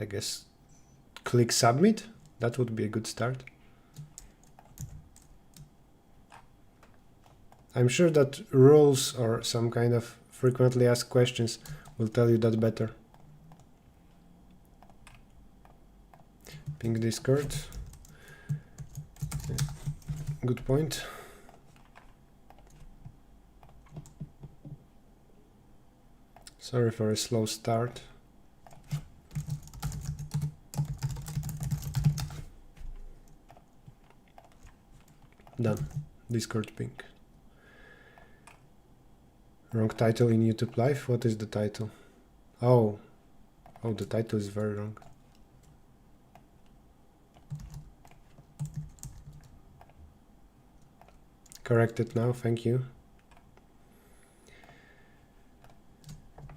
I guess, click submit. That would be a good start. I'm sure that rules or some kind of frequently asked questions will tell you that better. Ping Discord. Good point. Sorry for a slow start. Done. Discord ping. Wrong title in YouTube Live. What is the title? Oh, the title is very wrong. Corrected now, thank you.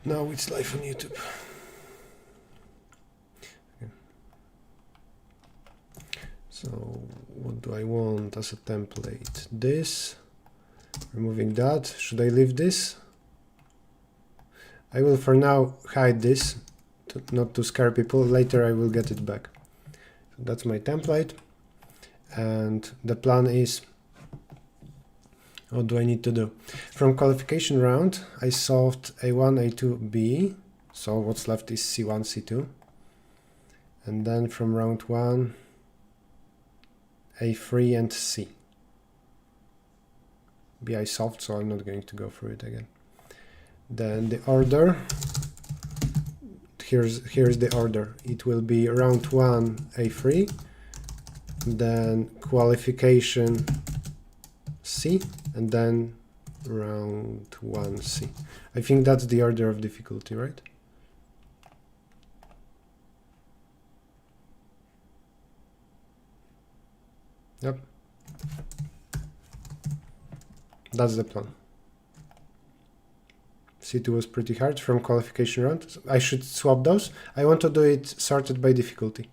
Now it's live on YouTube. Okay. So what do I want as a template? This, removing that. Should I leave this? I will for now hide this, not to scare people. Later I will get it back. So that's my template. And the plan is, what do I need to do? From qualification round, I solved A1, A2, B. So what's left is C1, C2. And then from round 1, A3 and C. B I solved, so I'm not going to go through it again. Then the order, here's the order. It will be round 1, A3, then qualification C, and then round 1 C. I think that's the order of difficulty, right? Yep. That's the plan. C2 was pretty hard from qualification round. So I should swap those. I want to do it sorted by difficulty.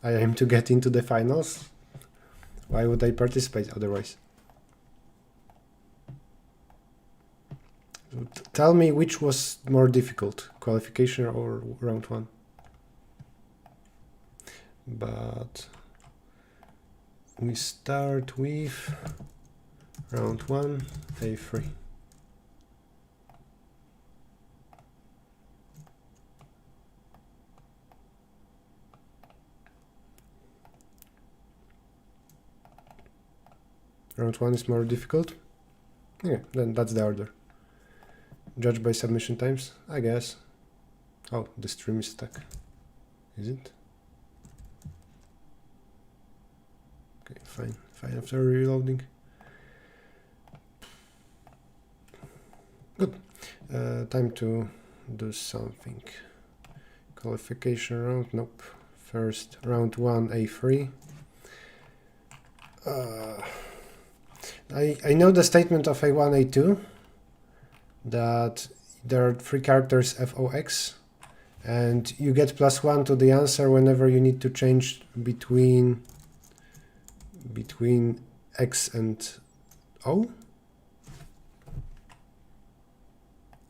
I aim to get into the finals. Why would I participate otherwise? So tell me which was more difficult, qualification or round 1. But we start with round 1, A3. Round 1 is more difficult. Yeah, then that's the order. Judged by submission times, I guess. Oh, the stream is stuck. Is it? Okay, fine. Fine after reloading. Good. Time to do something. Qualification round, nope. First, round 1, A3. I know the statement of A1, A2, that there are 3 characters FOX, and you get +1 to the answer whenever you need to change between X and O.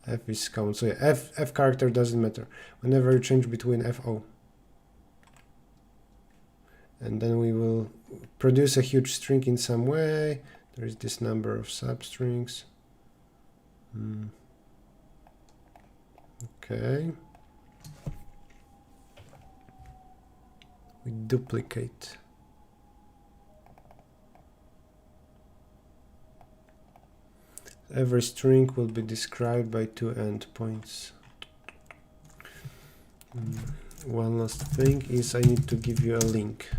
F is common, so yeah, F character doesn't matter. Whenever you change between FO. And then we will produce a huge string in some way. There is this number of substrings. Okay. We duplicate. Every string will be described by 2 endpoints. One last thing is I need to give you a link.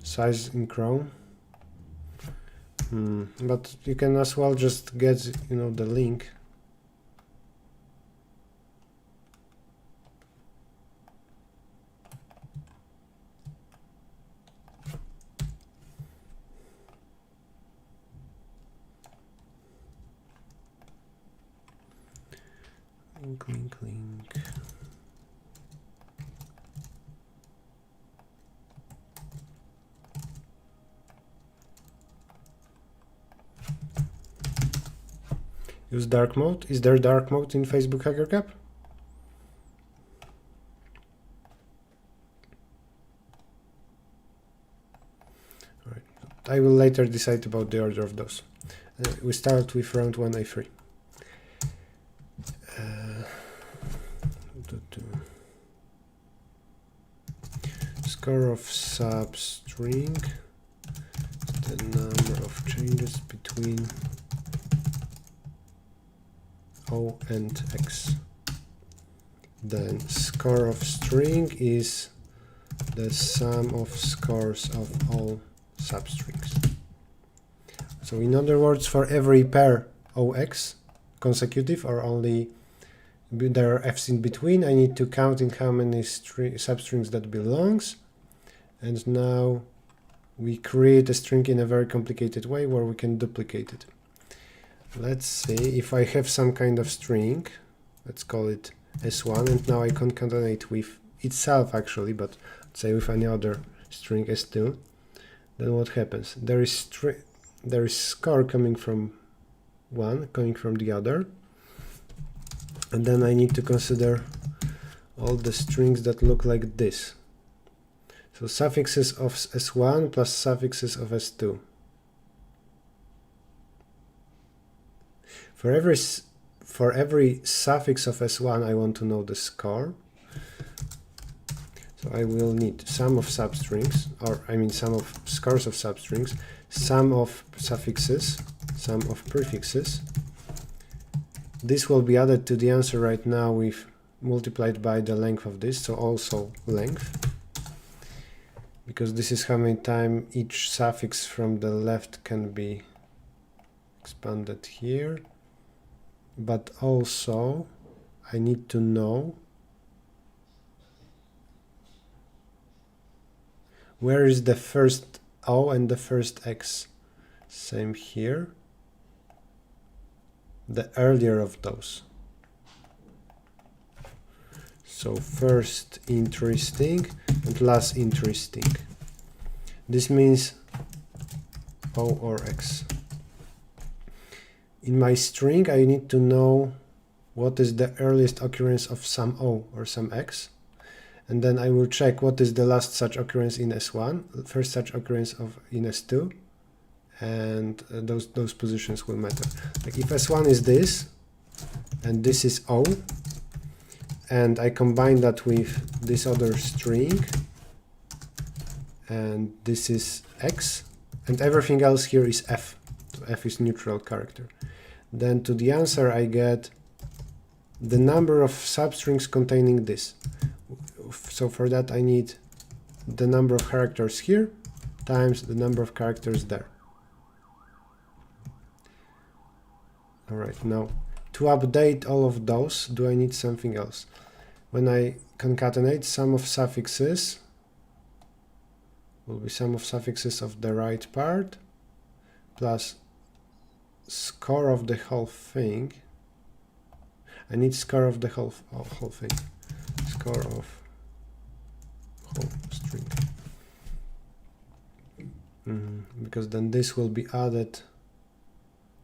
Size in Chrome. But you can as well just get, the link. Link. Use dark mode. Is there dark mode in Facebook HackerCap? All right. I will later decide about the order of those. We start with round 1 A3. Score of substring, the number of changes between O and X. Then score of string is the sum of scores of all substrings. So in other words, for every pair OX consecutive or only there are F's in between, I need to count in how many substrings that belongs. And now we create a string in a very complicated way where we can duplicate it. Let's see if I have some kind of string, let's call it S1, and now I concatenate with itself actually, but let's say with any other string S2, then what happens? There is score coming from one, coming from the other, and then I need to consider all the strings that look like this. So suffixes of S1 plus suffixes of S2. For every suffix of S1, I want to know the score. So I will need sum of substrings, or I mean sum of scores of substrings, sum of suffixes, sum of prefixes. This will be added to the answer right now with multiplied by the length of this, so also length, because this is how many times each suffix from the left can be expanded here. But also I need to know where is the first O and the first X. Same here. The earlier of those. So first interesting and last interesting. This means O or X. In my string, I need to know what is the earliest occurrence of some O or some X. And then I will check what is the last such occurrence in S1, first such occurrence in S2, and those positions will matter. Like if S1 is this, and this is O, and I combine that with this other string, and this is X, and everything else here is F. So F is neutral character. Then to the answer I get the number of substrings containing this. So for that I need the number of characters here times the number of characters there. Alright, now to update all of those, do I need something else? When I concatenate, sum of suffixes will be sum of suffixes of the right part plus score of the whole thing. I need score of the whole thing. Score of whole string. Because then this will be added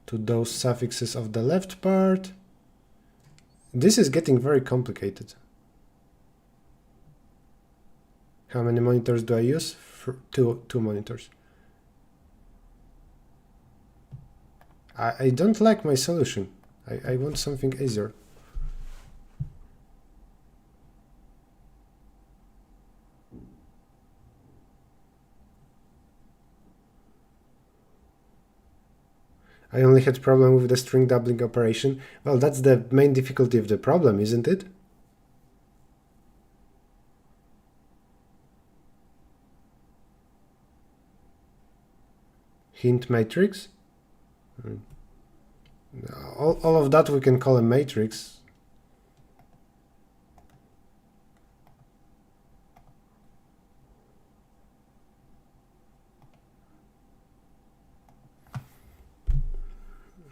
to those suffixes of the left part. This is getting very complicated. How many monitors do I use? For two monitors. I don't like my solution. I want something easier. I only had problem with the string doubling operation. Well, that's the main difficulty of the problem, isn't it? Hint matrix. All of that we can call a matrix.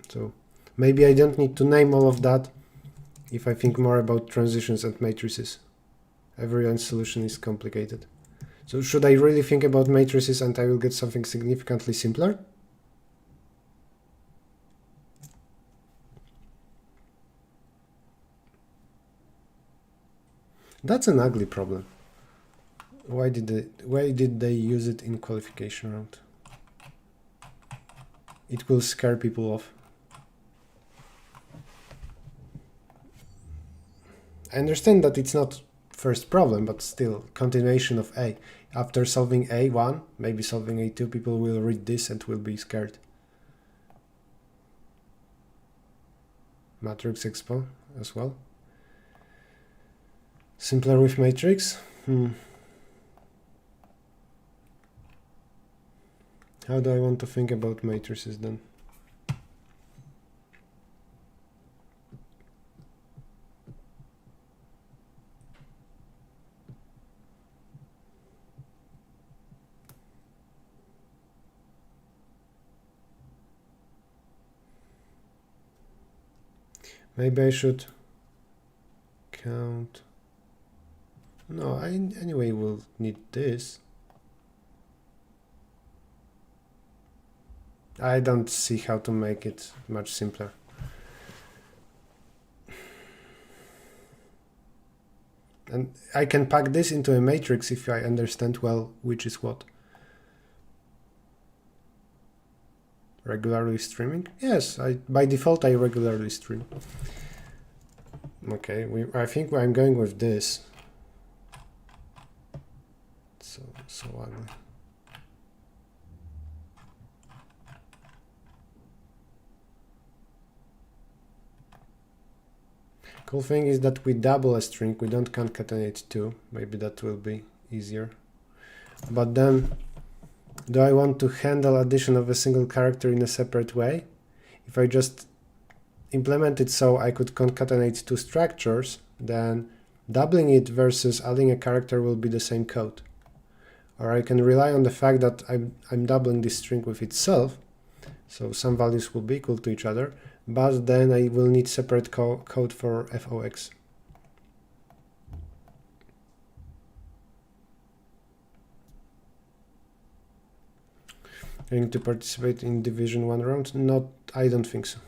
So maybe I don't need to name all of that if I think more about transitions and matrices. Everyone's solution is complicated. So should I really think about matrices and I will get something significantly simpler? That's an ugly problem. Why did they use it in qualification round? It will scare people off. I understand that it's not first problem, but still, continuation of A. After solving A1, maybe solving A2, people will read this and will be scared. Matrix expo as well. Simpler with matrix? How do I want to think about matrices then? Maybe I should count. No, I anyway will need this. I don't see how to make it much simpler. And I can pack this into a matrix if I understand well which is what. Regularly streaming? Yes, by default I regularly stream. Okay, I think I'm going with this. So ugly. Cool thing is that we double a string, we don't concatenate two. Maybe that will be easier. But then, do I want to handle addition of a single character in a separate way? If I just implement it so I could concatenate two structures, then doubling it versus adding a character will be the same code. Or I can rely on the fact that I'm doubling this string with itself, so some values will be equal to each other, but then I will need separate code for FOX. Going to participate in division 1 round? Not, I don't think so.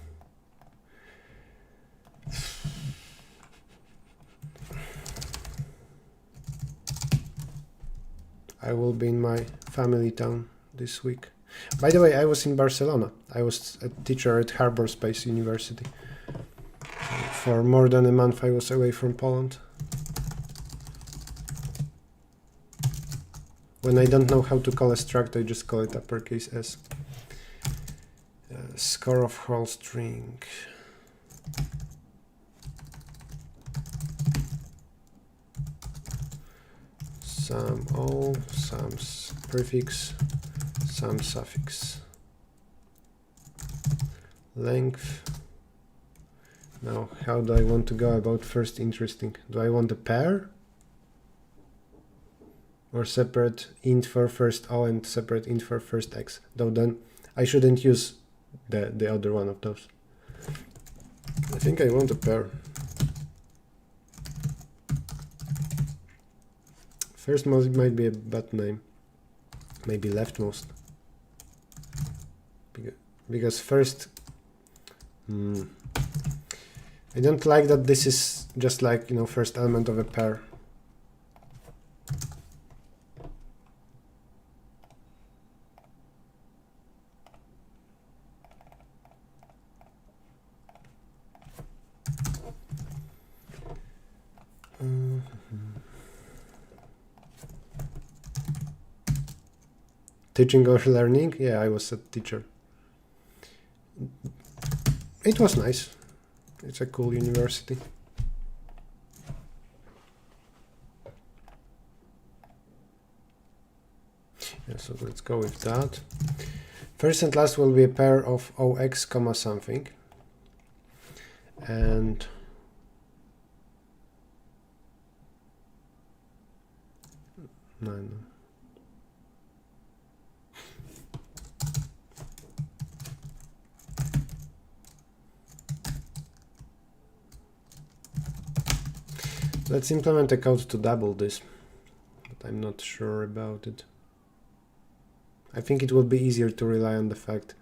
I will be in my family town this week. By the way, I was in Barcelona. I was a teacher at Harbor Space University. For more than a month I was away from Poland. When I don't know how to call a struct, I just call it uppercase S. Score of whole string. Sum all, sum prefix, sum suffix. Length. Now, how do I want to go about first interesting? Do I want a pair? Or separate int for first O and separate int for first X? Though then I shouldn't use the other one of those. I think I want a pair. First most might be a bad name. Maybe leftmost. Because first... I don't like that this is just like, you know, first element of a pair. Teaching or learning? Yeah, I was a teacher. It was nice. It's a cool university. Yeah, so let's go with that. First and last will be a pair of OX comma something. And no. Let's implement a code to double this, but I'm not sure about it. I think it will be easier to rely on the fact,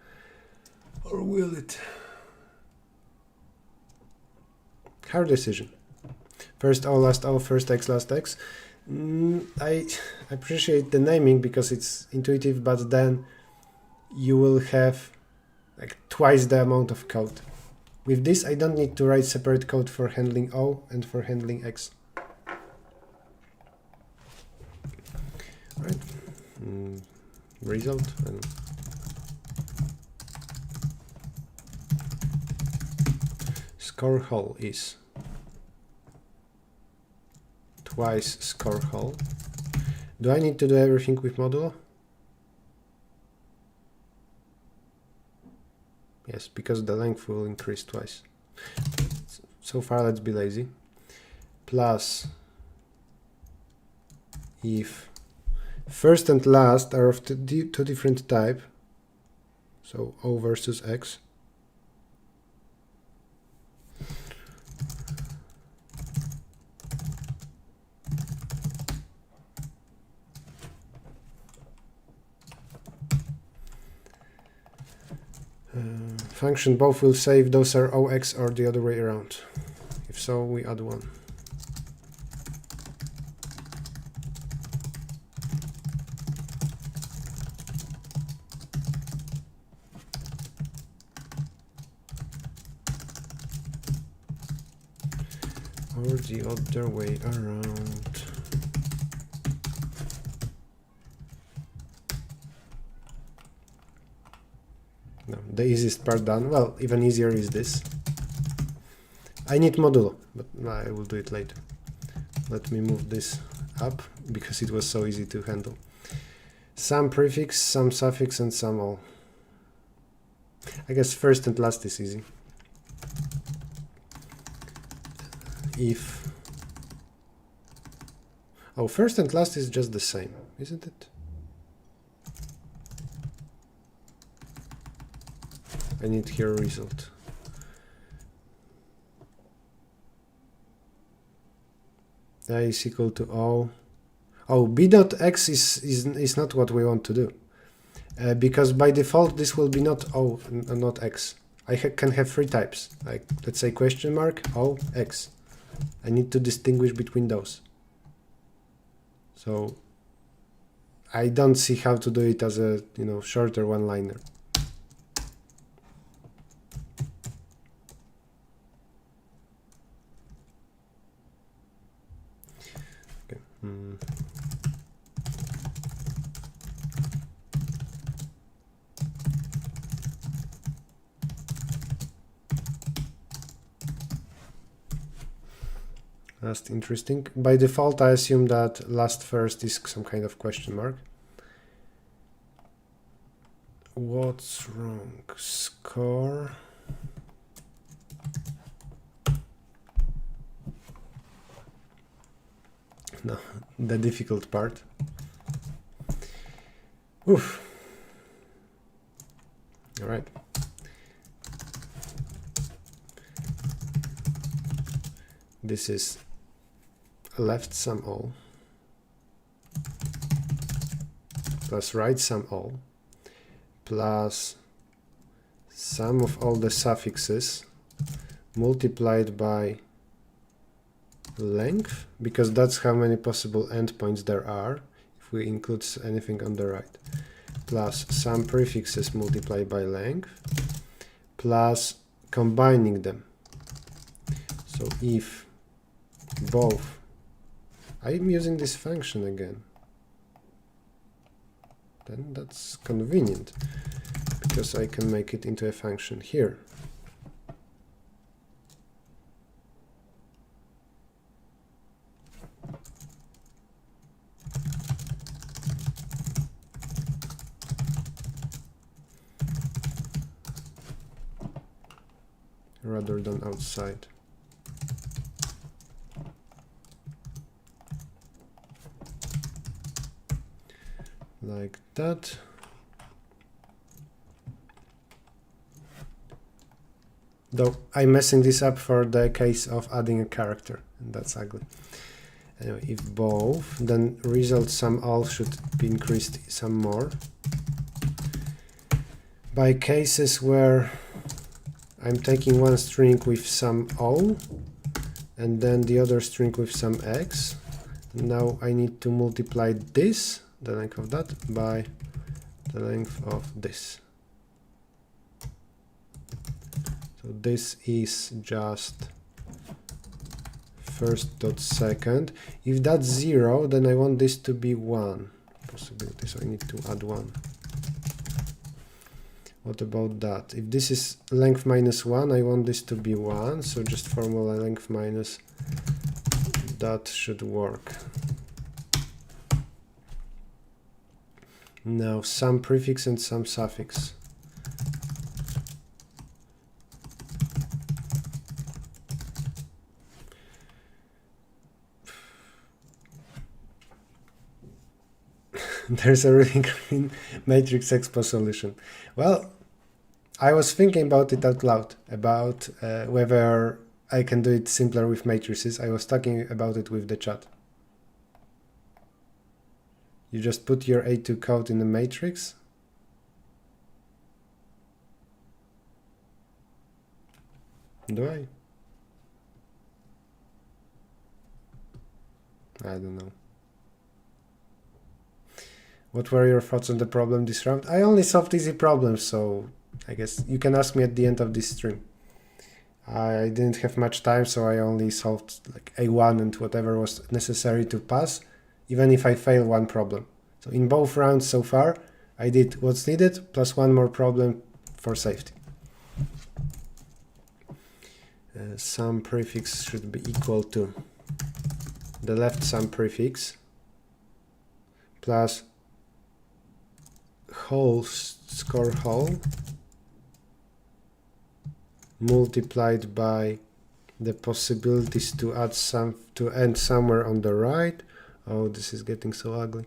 or will it? Hard decision. First O, last O, first X, last X. I appreciate the naming because it's intuitive, but then you will have like twice the amount of code. With this, I don't need to write separate code for handling O and for handling X. Right. Result. And score hole is twice score hole. Do I need to do everything with modulo? Yes, because the length will increase twice. So far, let's be lazy. Plus, if first and last are of two different type, so O versus X, function both will say if those are OX or the other way around. If so, we add one. Or the other way around. No, the easiest part done. Well, even easier is this. I need modulo, but I will do it later. Let me move this up because it was so easy to handle. Some prefix, some suffix, and some all. I guess first and last is easy. If first and last is just the same, isn't it? I need here result. I is equal to O. Oh, b dot x is not what we want to do, because by default this will be not O and not X. I can have three types, like let's say question mark, O, X. I need to distinguish between those. So I don't see how to do it as a shorter one-liner. Okay. That's interesting. By default, I assume that last first is some kind of question mark. What's wrong? Score. No, the difficult part. Oof. All right. This is left sum all plus right sum all plus sum of all the suffixes multiplied by length, because that's how many possible endpoints there are if we include anything on the right, plus some prefixes multiplied by length, plus combining them. So if both, I'm using this function again, then that's convenient because I can make it into a function here. Rather than outside. Like that. Though I'm messing this up for the case of adding a character, and that's ugly. Anyway, if both, then result sum all should be increased some more. By cases where I'm taking one string with some O and then the other string with some x. Now I need to multiply this, the length of that, by the length of this. So this is just first dot second. If that's 0, then I want this to be 1 possibility, so I need to add 1. What about that? If this is length minus 1, I want this to be 1, so just formula length minus, that should work. Now some prefix and some suffix. There's a really green matrix expo solution. Well, I was thinking about it out loud, about whether I can do it simpler with matrices. I was talking about it with the chat. You just put your A2 code in a matrix. Do I? I don't know. What were your thoughts on the problem this round? I only solved easy problems, so I guess you can ask me at the end of this stream. I didn't have much time, so I only solved like A1 and whatever was necessary to pass, even if I fail one problem. So in both rounds so far, I did what's needed, plus one more problem for safety. Sum prefix should be equal to the left sum prefix plus whole score whole multiplied by the possibilities to add some to end somewhere on the right. Oh, this is getting so ugly.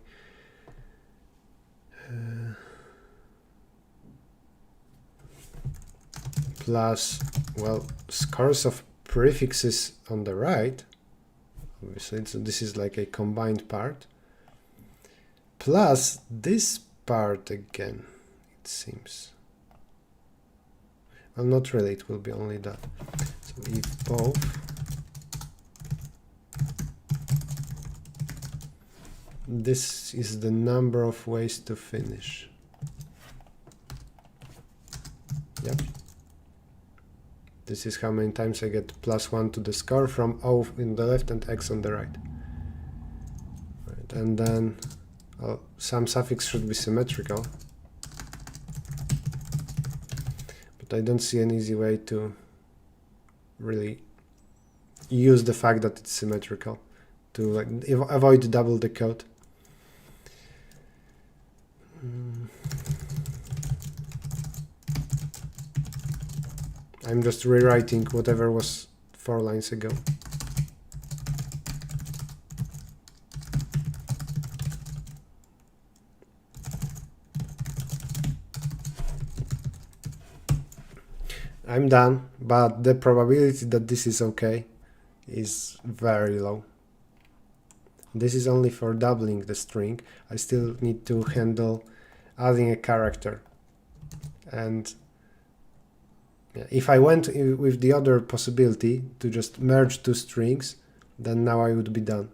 Plus, well, scores of prefixes on the right, obviously, so this is like a combined part, plus this part again, it seems. Well, not really, it will be only that. So if both, this is the number of ways to finish. Yep. This is how many times I get +1 to the score from O in the left and X on the right. Right, and then some suffix should be symmetrical. But I don't see an easy way to really use the fact that it's symmetrical to like avoid double decode. I'm just rewriting whatever was 4 lines ago. I'm done, but the probability that this is okay is very low. This is only for doubling the string. I still need to handle adding a character. And if I went with the other possibility to just merge two strings, then now I would be done.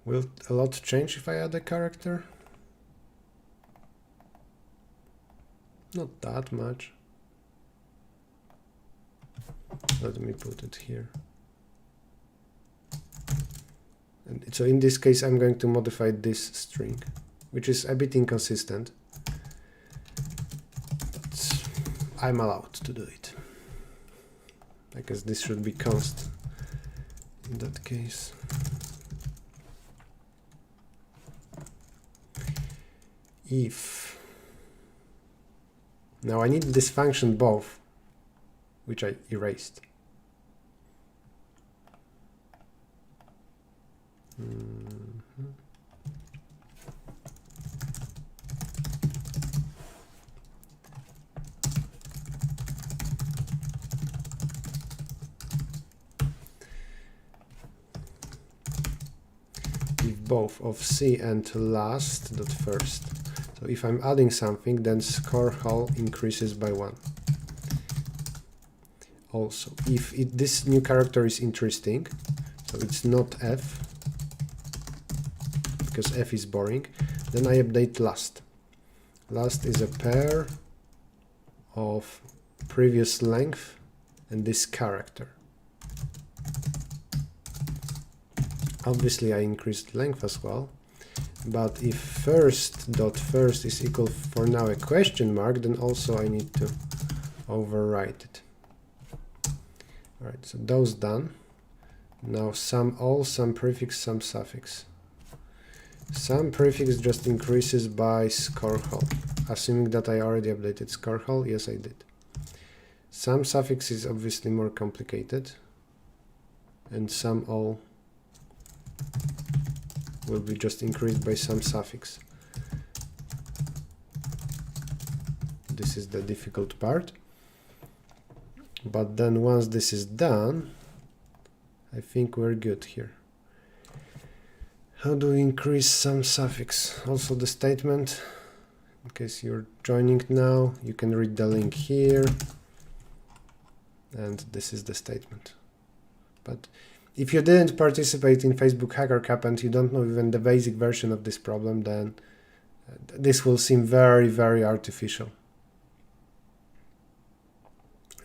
Will a lot change if I add a character? Not that much. Let me put it here. And so in this case, I'm going to modify this string, which is a bit inconsistent, but I'm allowed to do it. I guess this should be const in that case. If now I need this function both, which I erased. If both of C and last dot first. So if I'm adding something, then score hull increases by 1. Also, if this new character is interesting, so it's not F, because F is boring, then I update last. Last is a pair of previous length and this character. Obviously I increased length as well, but if first dot first is equal for now a question mark, then also I need to overwrite it. Alright, so those done. Now sum all, sum prefix, sum suffix. Sum prefix just increases by score hull, assuming that I already updated score hull. Yes, I did. Sum suffix is obviously more complicated, and sum all will be just increased by sum suffix. This is the difficult part. But then once this is done, I think we're good here. How do we increase sum suffix? Also the statement, in case you're joining now, you can read the link here. And this is the statement. But if you didn't participate in Facebook Hacker Cup and you don't know even the basic version of this problem, then this will seem very, very artificial.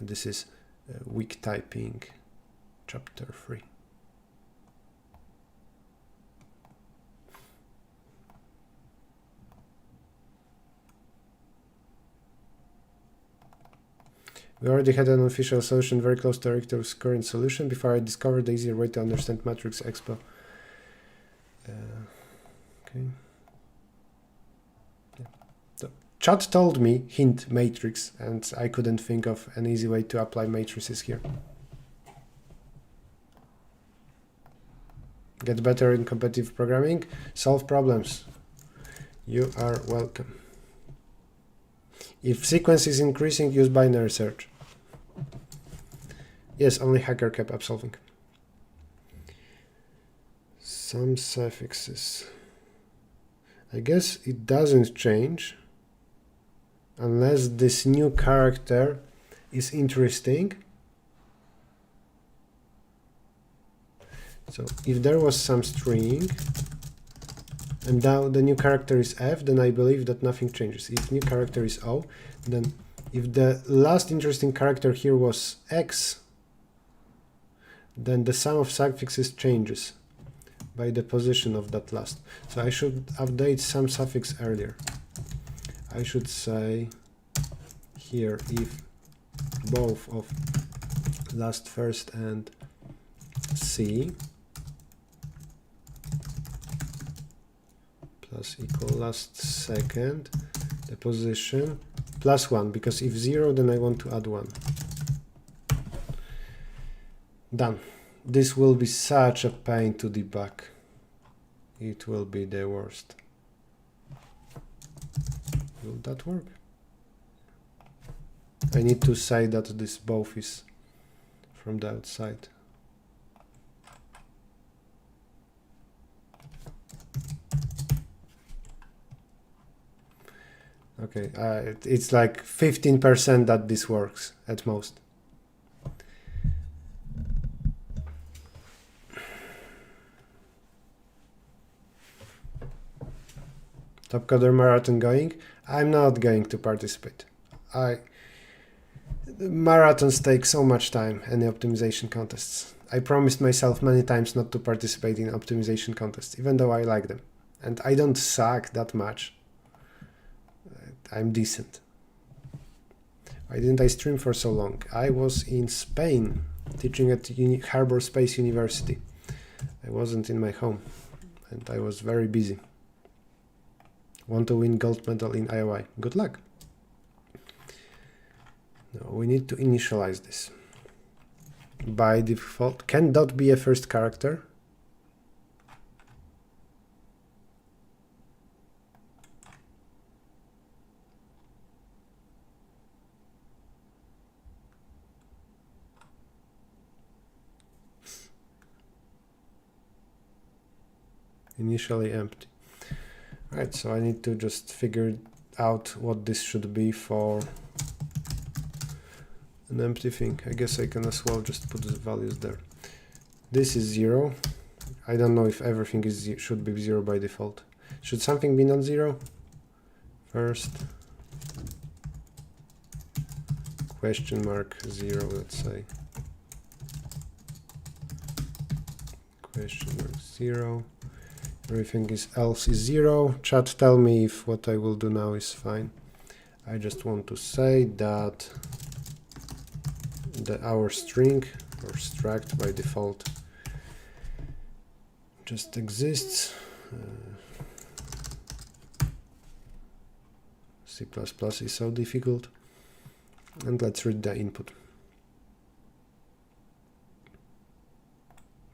This is weak typing, chapter 3. We already had an official solution very close to Richter's current solution before I discovered the easier way to understand matrix expo. Okay. Yeah. So, chat told me hint matrix, and I couldn't think of an easy way to apply matrices here. Get better in competitive programming, solve problems. You are welcome. If sequence is increasing, use binary search. Yes, only hacker kept upsolving. Some suffixes. I guess it doesn't change unless this new character is interesting. So if there was some string and now the new character is F, then I believe that nothing changes. If new character is O, then if the last interesting character here was X, then the sum of suffixes changes by the position of that last. So I should update some suffix earlier. I should say here if both of last first and C plus equal last second, the position plus 1, because if 0, then I want to add 1. Done. This will be such a pain to debug. It will be the worst. Will that work? I need to say that this both is from the outside. Okay, it's like 15% that this works at most. Topcoder marathon going? I'm not going to participate. Marathons take so much time, any optimization contests. I promised myself many times not to participate in optimization contests, even though I like them. And I don't suck that much. I'm decent. Why didn't I stream for so long? I was in Spain teaching at Harbor Space University. I wasn't in my home and I was very busy. Want to win gold medal in IOI. Good luck. No, we need to initialize this. By default, can dot be a first character? initially empty. Right, so I need to just figure out what this should be for an empty thing. I guess I can as well just put the values there. This is 0. I don't know if everything should be 0 by default. Should something be non-zero? First, question mark 0, let's say. Question mark 0. Everything else is 0. Chat, tell me if what I will do now is fine. I just want to say that our string or struct by default just exists. C++ is so difficult. And let's read the input.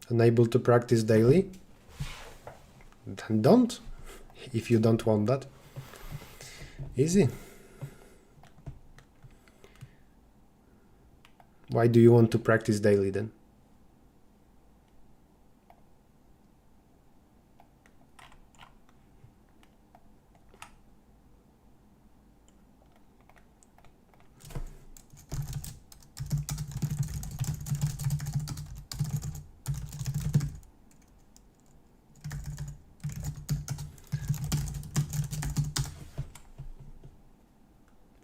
Unable to practice daily? Then don't, if you don't want that. Easy. Why do you want to practice daily then?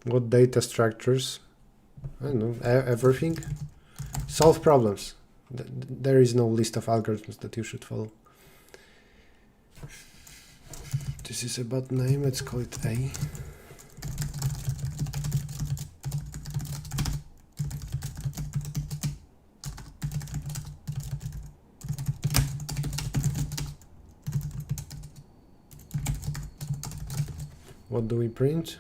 What data structures? I don't know, everything. Solve problems. There is no list of algorithms that you should follow. This is a bad name, let's call it A. What do we print?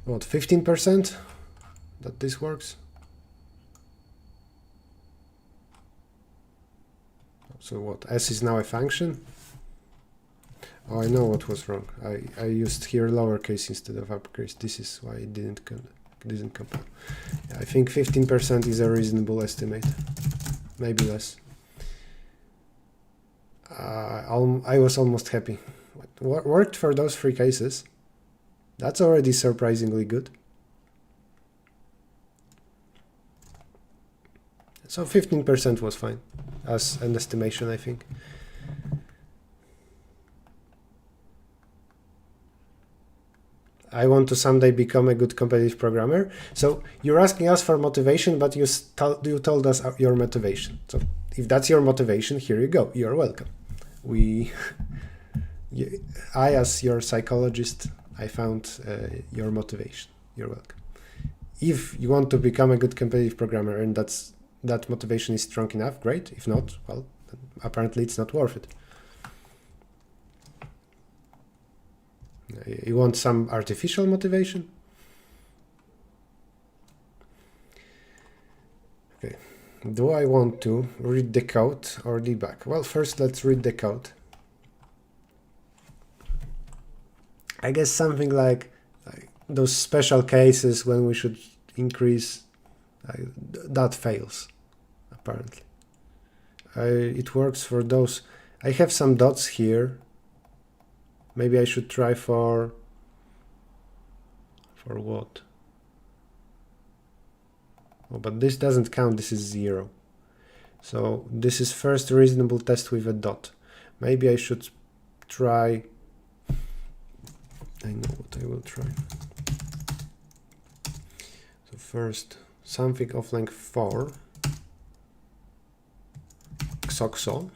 What, 15% that this works? So what, S is now a function? Oh, I know what was wrong. I used here lowercase instead of uppercase. This is why it didn't compile. Yeah, I think 15% is a reasonable estimate, maybe less. I was almost happy. Worked for those 3 cases. That's already surprisingly good. So 15% was fine as an estimation, I think. I want to someday become a good competitive programmer. So you're asking us for motivation, but you told us your motivation. So if that's your motivation, here you go. You're welcome. I, as your psychologist, I found your motivation. You're welcome. If you want to become a good competitive programmer and that motivation is strong enough, great. If not, well, apparently it's not worth it. You want some artificial motivation? Okay. Do I want to read the code or debug? Well, first let's read the code. I guess something like those special cases when we should increase, that fails, apparently. It works for those. I have some dots here. Maybe I should try for what? Oh, but this doesn't count, this is 0. So this is first reasonable test with a dot. Maybe I should try, I know what I will try. So first, something of length 4, xoxo,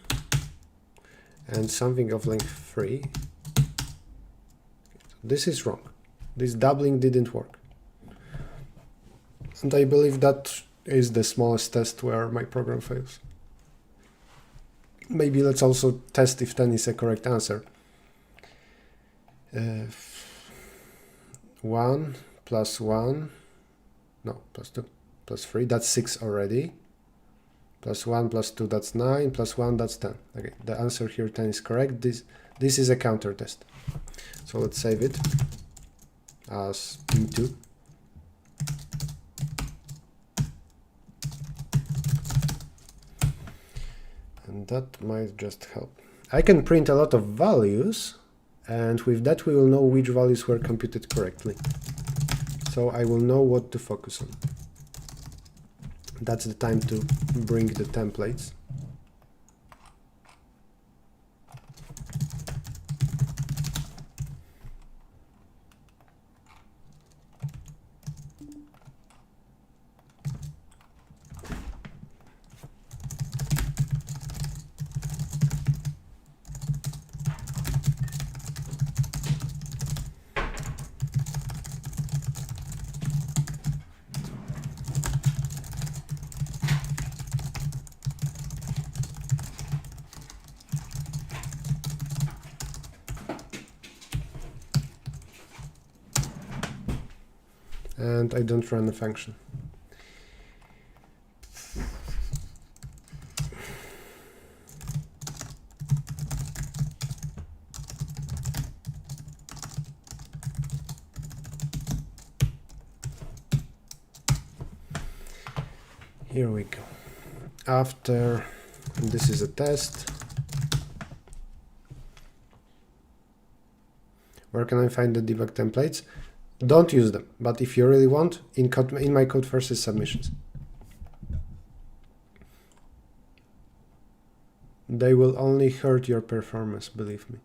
and something of length 3. This is wrong. This doubling didn't work. And I believe that is the smallest test where my program fails. Maybe let's also test if 10 is a correct answer. 1 plus 1, no, plus 2, plus 3, that's 6 already. Plus 1 plus 2, that's 9, plus 1, that's 10. Okay, the answer here, 10, is correct. This is a counter test. So let's save it as P2. That might just help. I can print a lot of values, and with that we will know which values were computed correctly. So I will know what to focus on. That's the time to bring the templates. And I don't run the function. Here we go. After, and this is a test. Where can I find the debug templates? Don't use them, but if you really want, in my code versus submissions. They will only hurt your performance, believe me.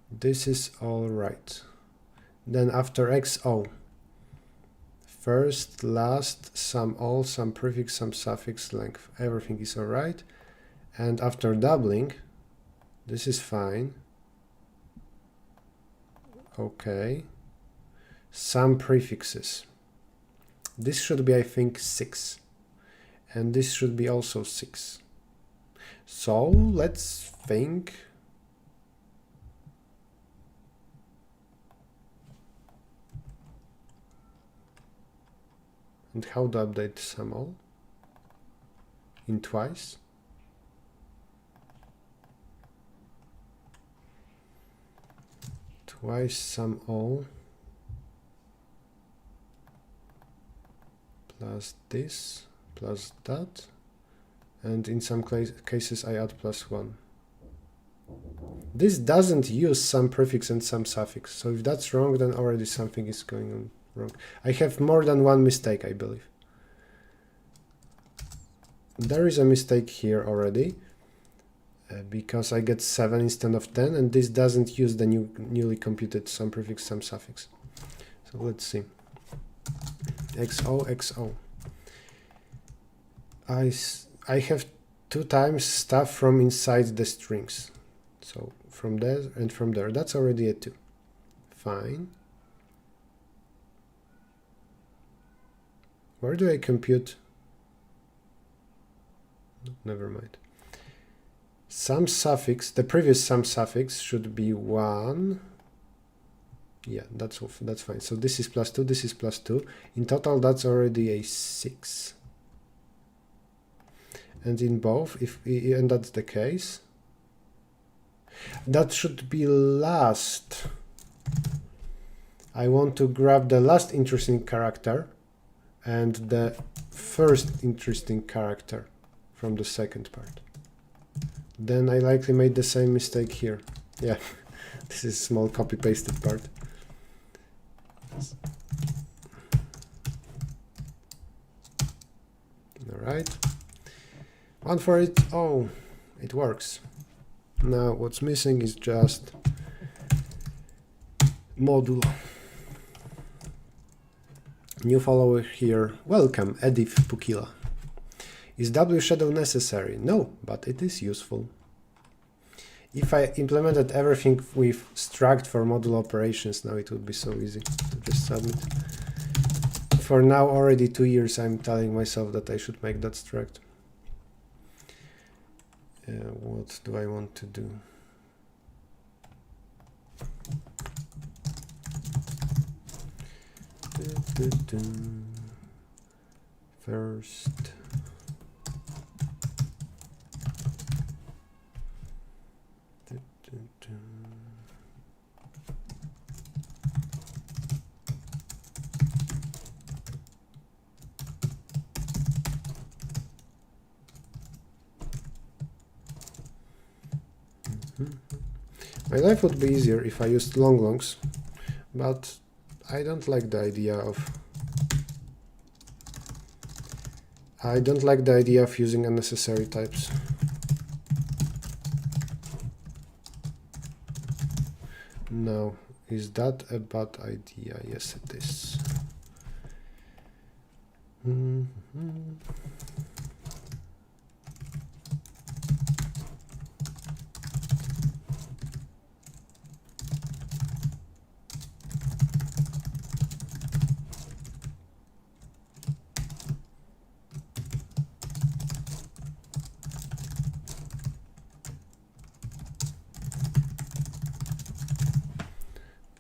This is all right. Then after XO, first, last, sum all, sum prefix, sum suffix, length, everything is all right. And after doubling, this is fine. Okay. Some prefixes. This should be, I think, 6. And this should be also 6. So let's think. And how to update sum all? In twice. Twice sum all. Plus this, plus that, and in some cases I add +1. This doesn't use some prefix and some suffix, so if that's wrong, then already something is going on wrong. I have more than one mistake, I believe. There is a mistake here already, because I get 7 instead of 10, and this doesn't use the newly computed some prefix, some suffix. So let's see. XO, XO. I have 2 times stuff from inside the strings. So from there and from there. That's already a 2. Fine. Where do I compute? Never mind. Some suffix, the previous some suffix should be 1. Yeah, that's fine. So this is +2, this is +2. In total, that's already a 6. And in both, and that's the case, that should be last. I want to grab the last interesting character and the first interesting character from the second part. Then I likely made the same mistake here. Yeah, this is a small copy-pasted part. All right, one for it. Oh, it works. Now what's missing is just modulo. New follower here. Welcome, Edith Pukila. Is W shadow necessary? No, but it is useful. If I implemented everything with struct for modulo operations, now it would be so easy to just submit. For now, already 2 years, I'm telling myself that I should make that struct. What do I want to do? First. My life would be easier if I used longs, but I don't like the idea of using unnecessary types. Now, is that a bad idea? Yes, it is.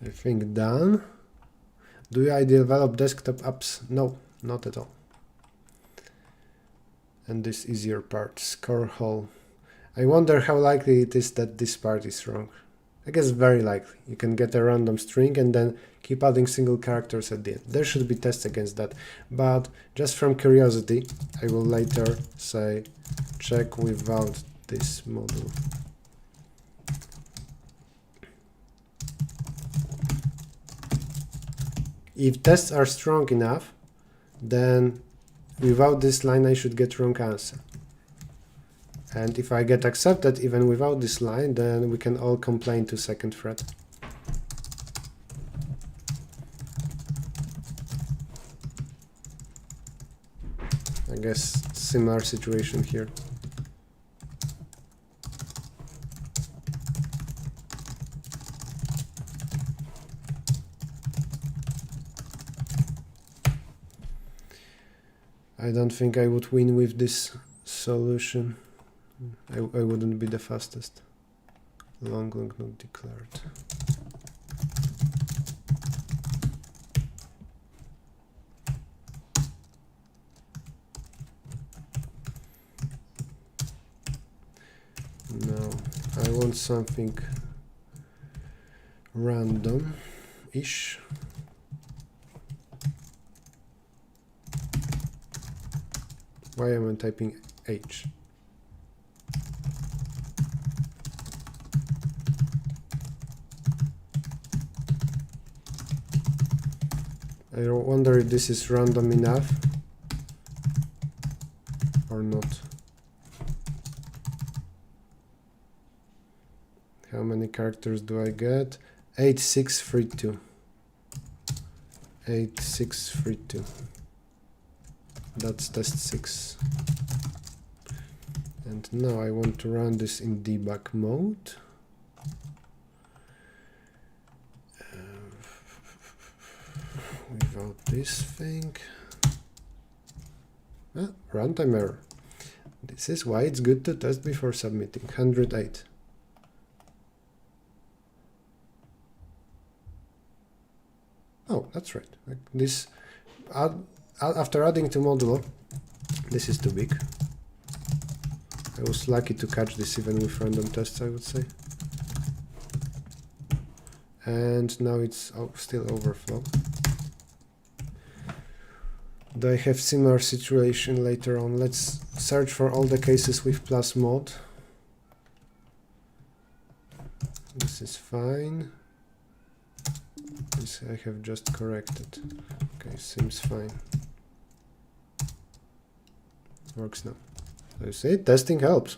I think done. Do I develop desktop apps? No, not at all. And this easier part, score hole. I wonder how likely it is that this part is wrong. I guess very likely. You can get a random string and then keep adding single characters at the end. There should be tests against that, but just from curiosity, I will later say check without this module. If tests are strong enough, then without this line I should get wrong answer. And if I get accepted even without this line, then we can all complain to second thread. I guess similar situation here. I don't think I would win with this solution. I wouldn't be the fastest. Long not declared. No, I want something random-ish. Why am I typing H? I wonder if this is random enough or not. How many characters do I get? 8632. 8632. That's test 6. And now I want to run this in debug mode. Without this thing. Runtime error. This is why it's good to test before submitting. 108. Oh, that's right. Like this, after adding to modulo, this is too big. I was lucky to catch this even with random tests, I would say. And now it's still overflow. Do I have similar situation later on? Let's search for all the cases with plus mod. This is fine. This I have just corrected. Okay, seems fine. Works now. So you see, testing helps.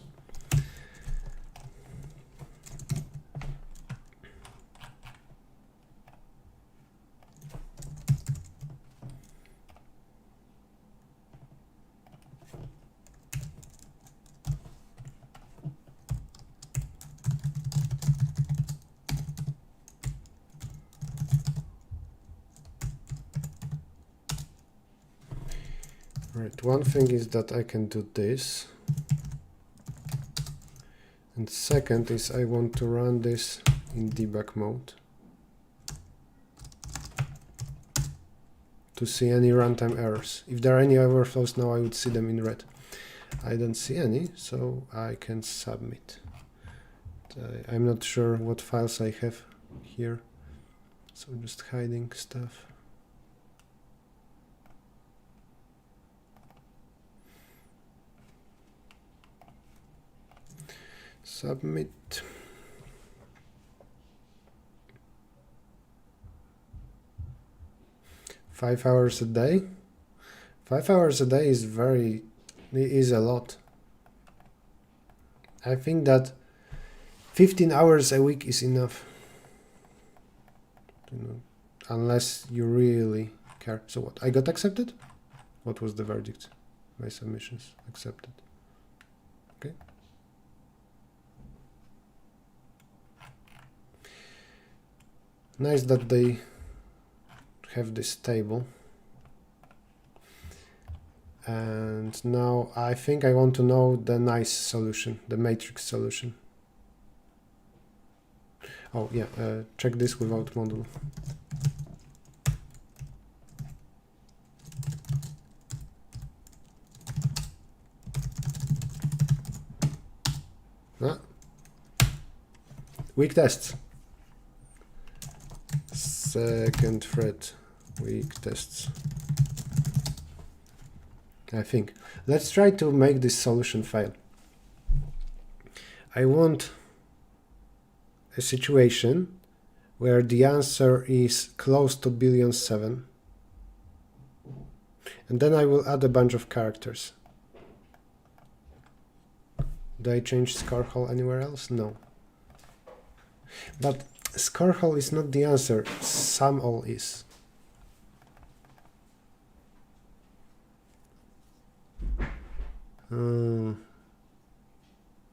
Right, one thing is that I can do this. And second is I want to run this in debug mode to see any runtime errors. If there are any overflows now, I would see them in red. I don't see any, so I can submit. I'm not sure what files I have here, so I'm just hiding stuff. Submit. 5 hours a day. 5 hours a day is a lot. I think that 15 hours a week is enough. You know, unless you really care. So what? I got accepted? What was the verdict? My submissions accepted. Okay. Nice that they have this table. And now I think I want to know the nice solution, the matrix solution. Oh yeah, check this without module. Ah. Weak tests. Second thread, weak tests. I think. Let's try to make this solution fail. I want a situation where the answer is close to 1,000,000,007. And then I will add a bunch of characters. Do I change score hole anywhere else? No. But score hole is not the answer. Sum all is.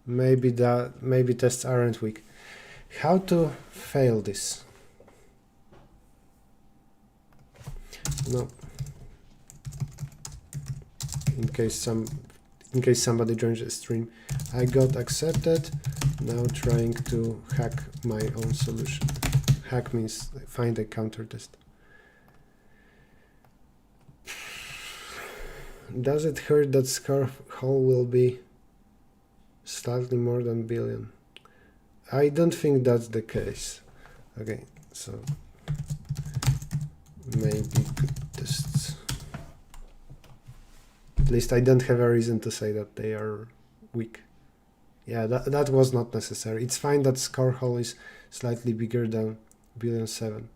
Maybe tests aren't weak. How to fail this? No. In case somebody joins the stream, I got accepted. Now trying to hack my own solution. Hack means find a counter test. Does it hurt that score hole will be slightly more than billion? I don't think that's the case. Okay, so maybe good tests. At least I don't have a reason to say that they are weak. Yeah, that was not necessary. It's fine that score hole is slightly bigger than 1,000,007,000.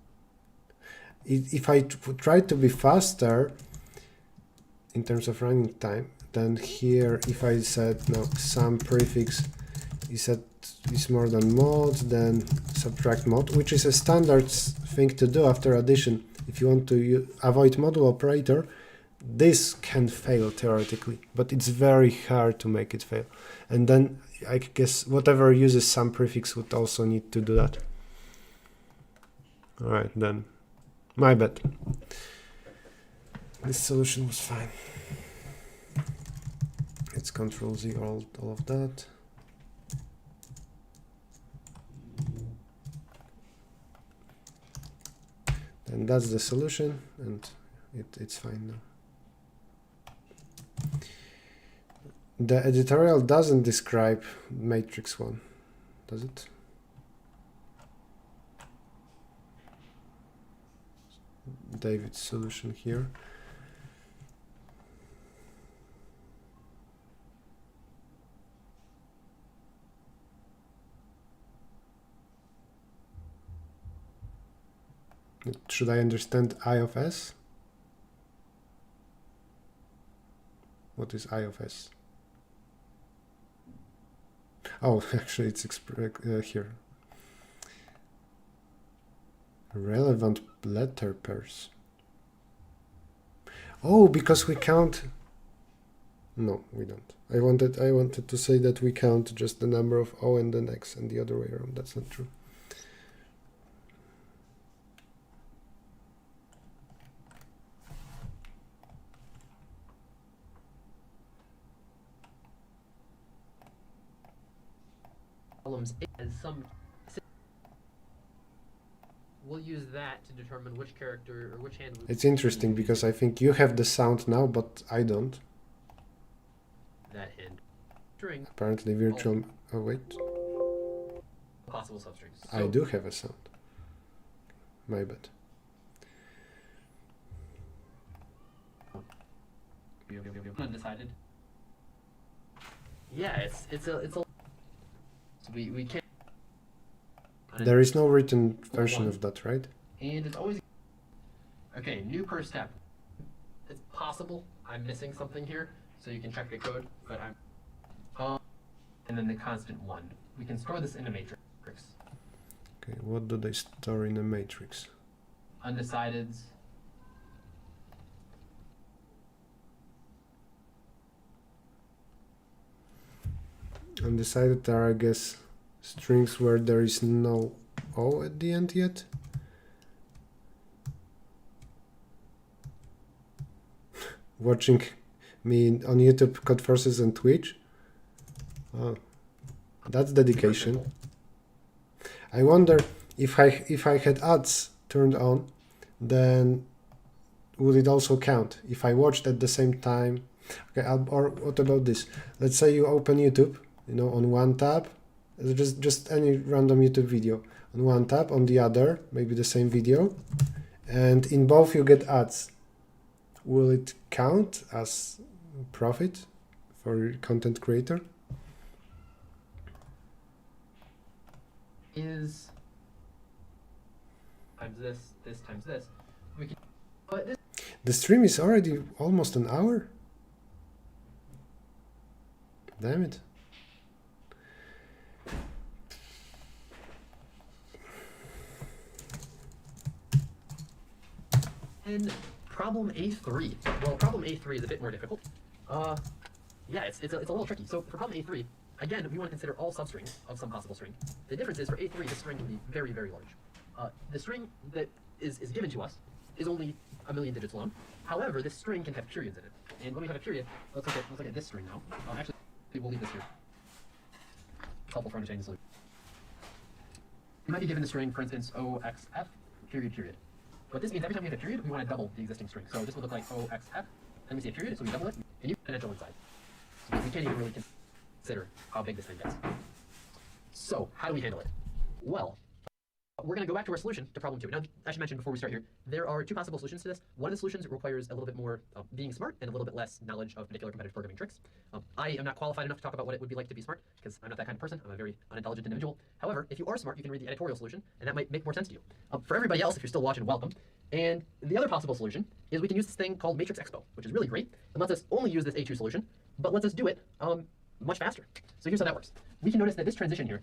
If I try to be faster in terms of running time, then here if I said no, some prefix is more than mod, then subtract mod, which is a standard thing to do after addition. If you want to avoid module operator, this can fail theoretically, but it's very hard to make it fail. And then I guess whatever uses some prefix would also need to do that. All right, then my bad. This solution was fine. Let's Control Z all of that. And that's the solution, and it's fine now. The editorial doesn't describe matrix 1, does it? David's solution here. Should I understand I of S? What is I of S? Oh, actually it's here. Relevant letter pairs. Oh, because we count. No, we don't. I wanted to say that we count just the number of O and then X and the other way around. That's not true. As some, we'll use that to determine which character or which hand. It's interesting because I think you have the sound now, but I don't. That hand string. Apparently virtual. Oh wait. Possible substrings. So I do have a sound. My bad. Undecided. Yeah, it's a. So we can't. There is no written version of that, right? And it's always. Okay, new per step. It's possible I'm missing something here, so you can check the code, but I'm and then the constant 1. We can store this in a matrix. Okay, what do they store in a matrix? Undecideds. Undecided are, I guess, strings where there is no O at the end yet. Watching me on YouTube, Codeforces and Twitch. Oh, that's dedication. I wonder if I had ads turned on, then would it also count if I watched at the same time? Okay, or what about this? Let's say you open YouTube, you know, on one tab, just any random YouTube video. On one tab, on the other, maybe the same video, and in both you get ads. Will it count as profit for your content creator? Is times this times this. We can, but this. The stream is already almost an hour. Damn it. And problem A3. Well, problem A3 is a bit more difficult. Yeah, it's a little tricky. So for problem A3, again, we want to consider all substrings of some possible string. The difference is for A3, the string will be very, very large. The string that is given to us is only 1,000,000 digits long. However, this string can have periods in it. And when we have a period, let's look at this string now. Actually, we'll leave this here. It's helpful for understanding the solution. You might be given the string, for instance, OXF, period, period. What this means, every time we have a period, we want to double the existing string. So this would look like OXF, then we see a period, so we double it, and you exponential inside. So we can't even really consider how big this thing gets. So how do we handle it? Well, we're going to go back to our solution to problem 2. Now, I should mention before we start here, there are 2 possible solutions to this. One of the solutions requires a little bit more being smart and a little bit less knowledge of particular competitive programming tricks. I am not qualified enough to talk about what it would be like to be smart, because I'm not that kind of person. I'm a very unintelligent individual. However, if you are smart, you can read the editorial solution, and that might make more sense to you. For everybody else, if you're still watching, welcome. And the other possible solution is we can use this thing called Matrix Expo, which is really great, and lets us only use this A2 solution, but lets us do it much faster. So here's how that works. We can notice that this transition here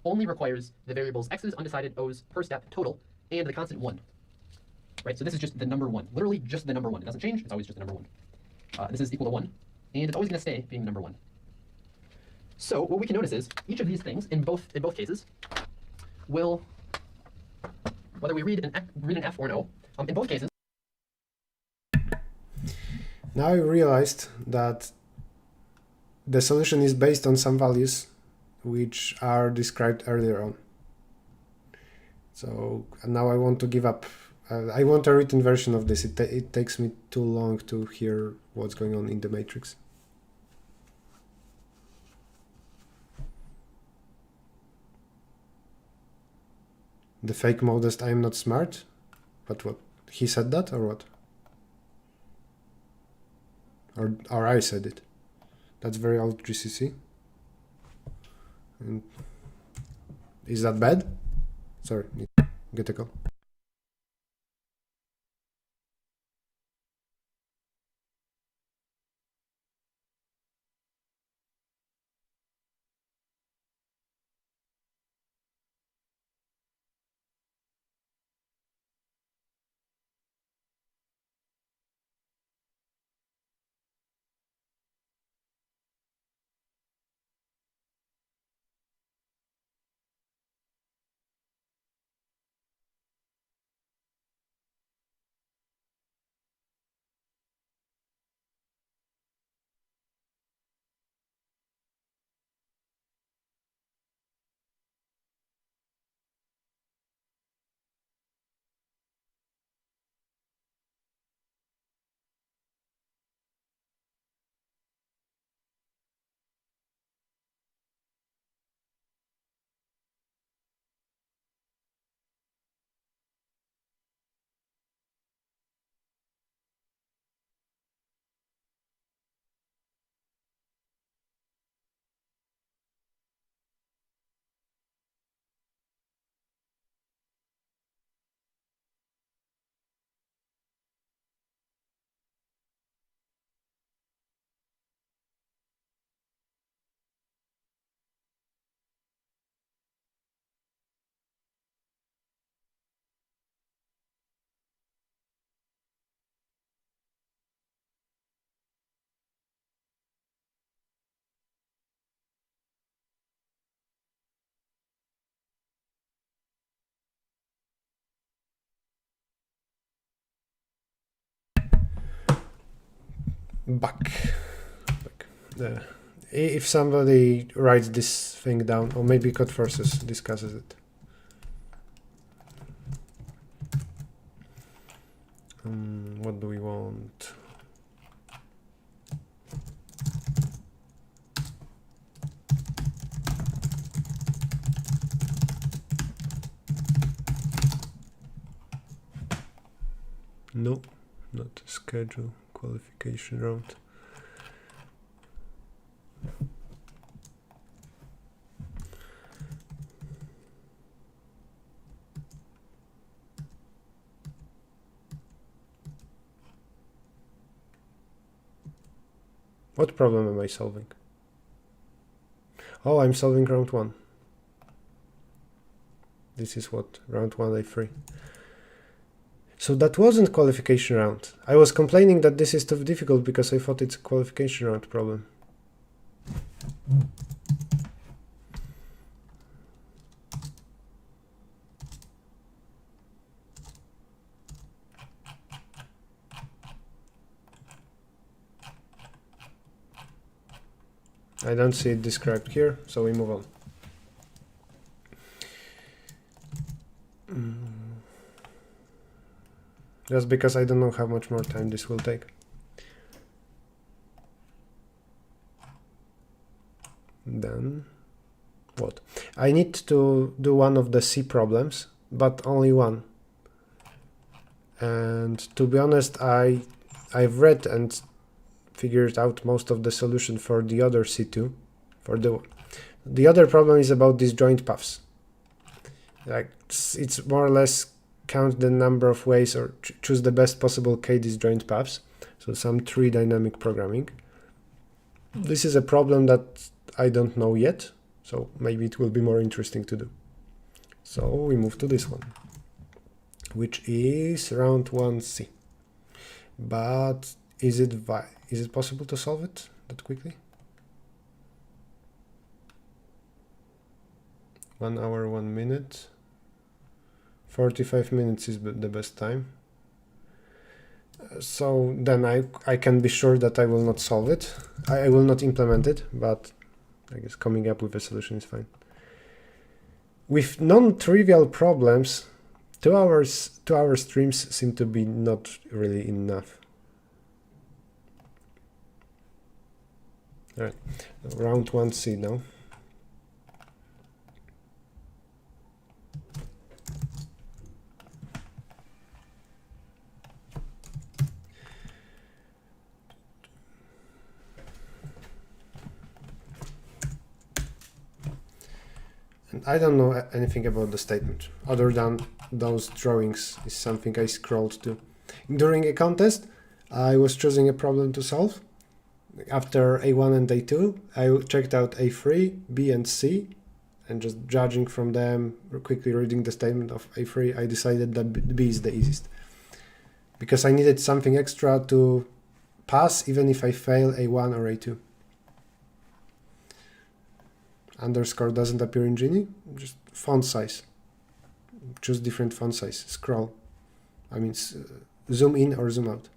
only requires the variables x's, undecided, o's, per step, total, and the constant 1. Right, so this is just the number 1. Literally just the number 1. It doesn't change, it's always just the number 1. This is equal to 1, and it's always going to stay being the number 1. So what we can notice is each of these things, in both cases, will, whether we read an F or an O, in both cases. Now I realized that the solution is based on some values which are described earlier on. So now I want to give up. I want a written version of this. It takes me too long to hear what's going on in the matrix. The fake modest, I am not smart. But what? He said that or what? Or I said it. That's very old GCC. And is that bad? Sorry, get a call. back. If somebody writes this thing down, or maybe Code Forces discusses it. What do we want? No, not schedule, qualification round. What problem am I solving? Oh, I'm solving round 1. This is what? Round 1, A3. So that wasn't qualification round. I was complaining that this is too difficult because I thought it's a qualification round problem. I don't see it described here, so we move on. Just because I don't know how much more time this will take. Then, what? I need to do one of the C problems, but only one. And to be honest, I've read and figured out most of the solution for the other C2. For the other problem is about disjoint paths. Like it's more or less count the number of ways or choose the best possible k disjoint paths. So some tree dynamic programming. This is a problem that I don't know yet, so maybe it will be more interesting to do. So we move to this one, which is round 1C. But is it possible to solve it that quickly? 1 hour, 1 minute. 45 minutes is the best time. So then I can be sure that I will not solve it. I will not implement it, but I guess coming up with a solution is fine. With non-trivial problems, 2 hour streams seem to be not really enough. All right, round 1C now. And I don't know anything about the statement, other than those drawings is something I scrolled to. During a contest, I was choosing a problem to solve. After A1 and A2, I checked out A3, B, and C, and just judging from them, quickly reading the statement of A3, I decided that B is the easiest. Because I needed something extra to pass, even if I fail A1 or A2. Underscore doesn't appear in Genie, just font size. Choose different font size, scroll. I mean, zoom in or zoom out.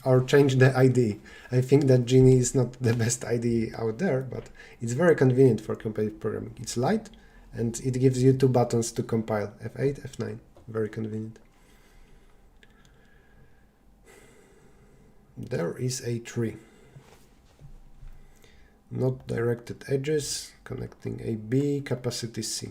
Or change the IDE. I think that Genie is not the best IDE out there, but it's very convenient for competitive programming. It's light, and it gives you 2 buttons to compile, F8, F9. Very convenient. There is a tree. Not directed edges, connecting a B, capacity C.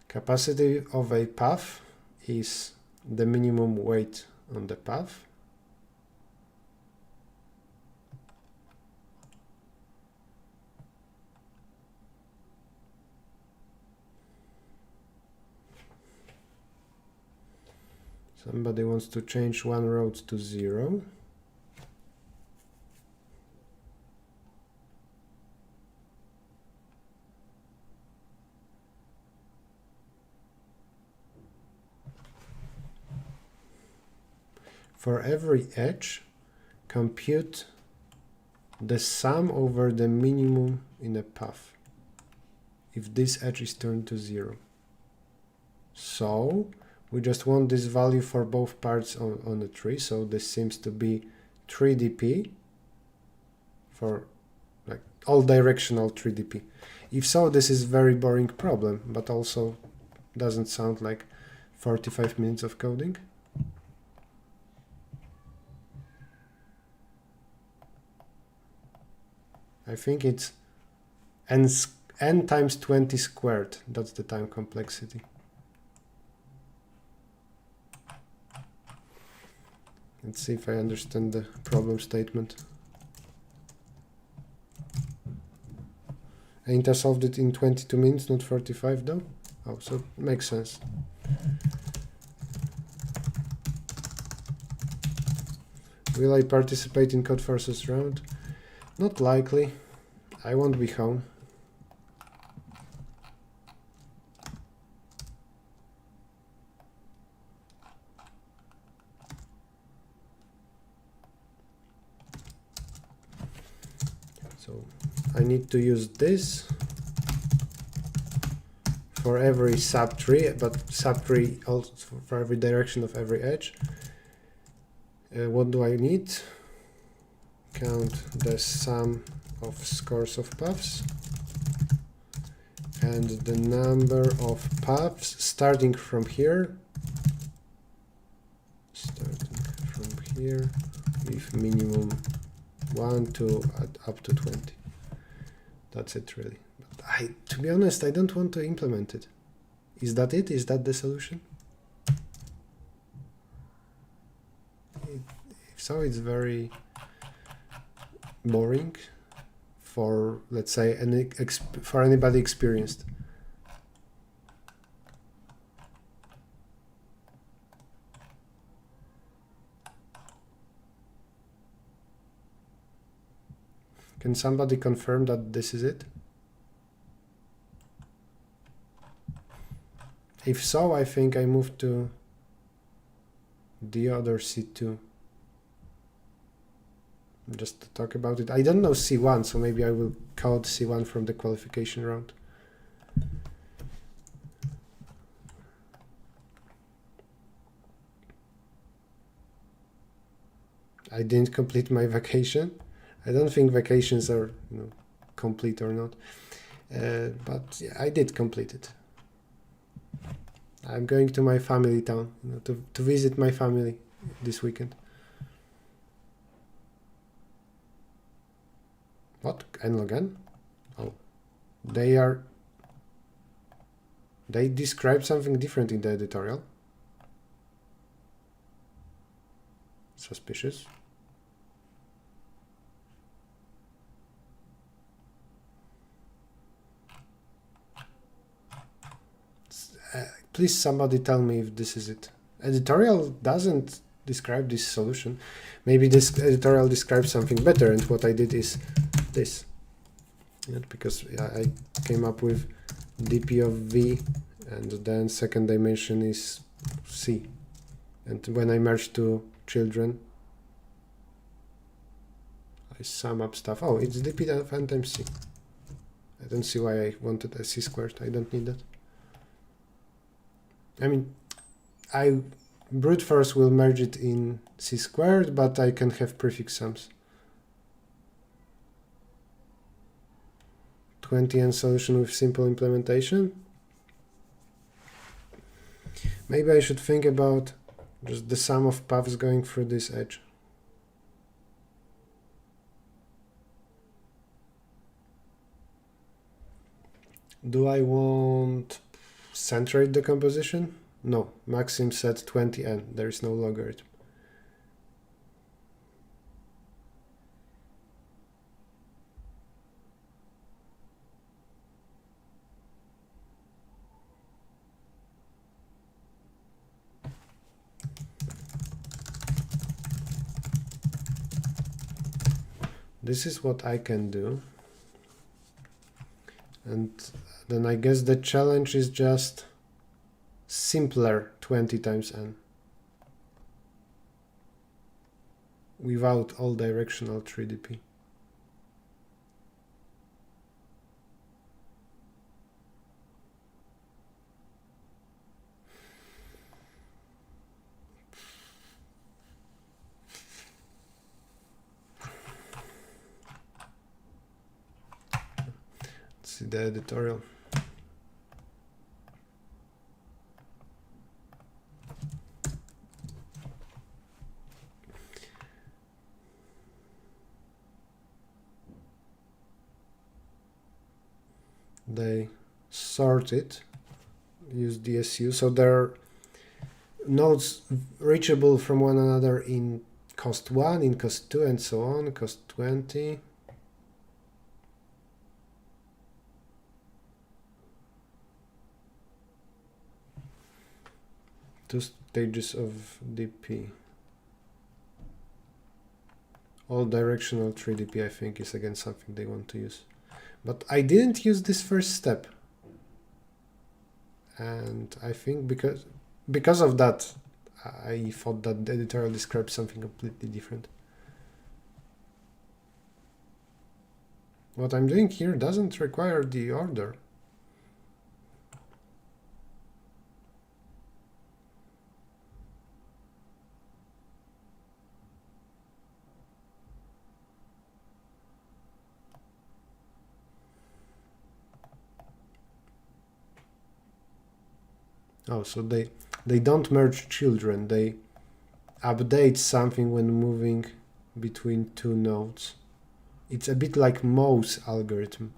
Capacity of a path is the minimum weight on the path. Somebody wants to change one road to 0. For every edge, compute the sum over the minimum in a path if this edge is turned to 0. So we just want this value for both parts on the tree. So this seems to be 3dp for like all directional 3dp. If so, this is very boring problem, but also doesn't sound like 45 minutes of coding. I think it's n times 20 squared. That's the time complexity. Let's see if I understand the problem statement. Ain't I solved it in 22 minutes, not 45 though? Oh, so it makes sense. Will I participate in Codeforces round? Not likely. I won't be home. So I need to use this for every subtree, but subtree also for every direction of every edge. What do I need? Count the sum of scores of paths and the number of paths starting from here with minimum 1 to up to 20. That's it really. But to be honest, I don't want to implement it. Is that it? Is that the solution? If so, it's very boring for, let's say, for anybody experienced. Can somebody confirm that this is it? If so, I think I move to the other C2. Just to talk about it. I don't know C1, so maybe I will code C1 from the qualification round. I didn't complete my vacation. I don't think vacations are, complete or not, but yeah, I did complete it. I'm going to my family town, to visit my family this weekend. What? Nlog n? Oh, they describe something different in the editorial. Suspicious. Please somebody tell me if this is it. Editorial doesn't describe this solution. Maybe this editorial describes something better, and what I did is this. Because I came up with dp of v, and then second dimension is c. And when I merge two children, I sum up stuff. Oh, it's dp of n times c. I don't see why I wanted a c squared. I don't need that. I mean, brute force will merge it in c squared, but I can have prefix sums. 20n solution with simple implementation. Maybe I should think about just the sum of paths going through this edge. Do I want centroid decomposition? No, Maxim said 20n, there is no logarithm. This is what I can do. And then I guess the challenge is just simpler 20 times n without all directional 3dp. see the editorial. They sort it, use DSU, so they're nodes reachable from one another in cost 1, in cost 2, and so on, cost 20. Two stages of DP. All directional 3DP, I think, is again something they want to use. But I didn't use this first step. And I think because of that, I thought that the editorial describes something completely different. What I'm doing here doesn't require the order. Oh, so they don't merge children, they update something when moving between two nodes. It's a bit like Moe's algorithm.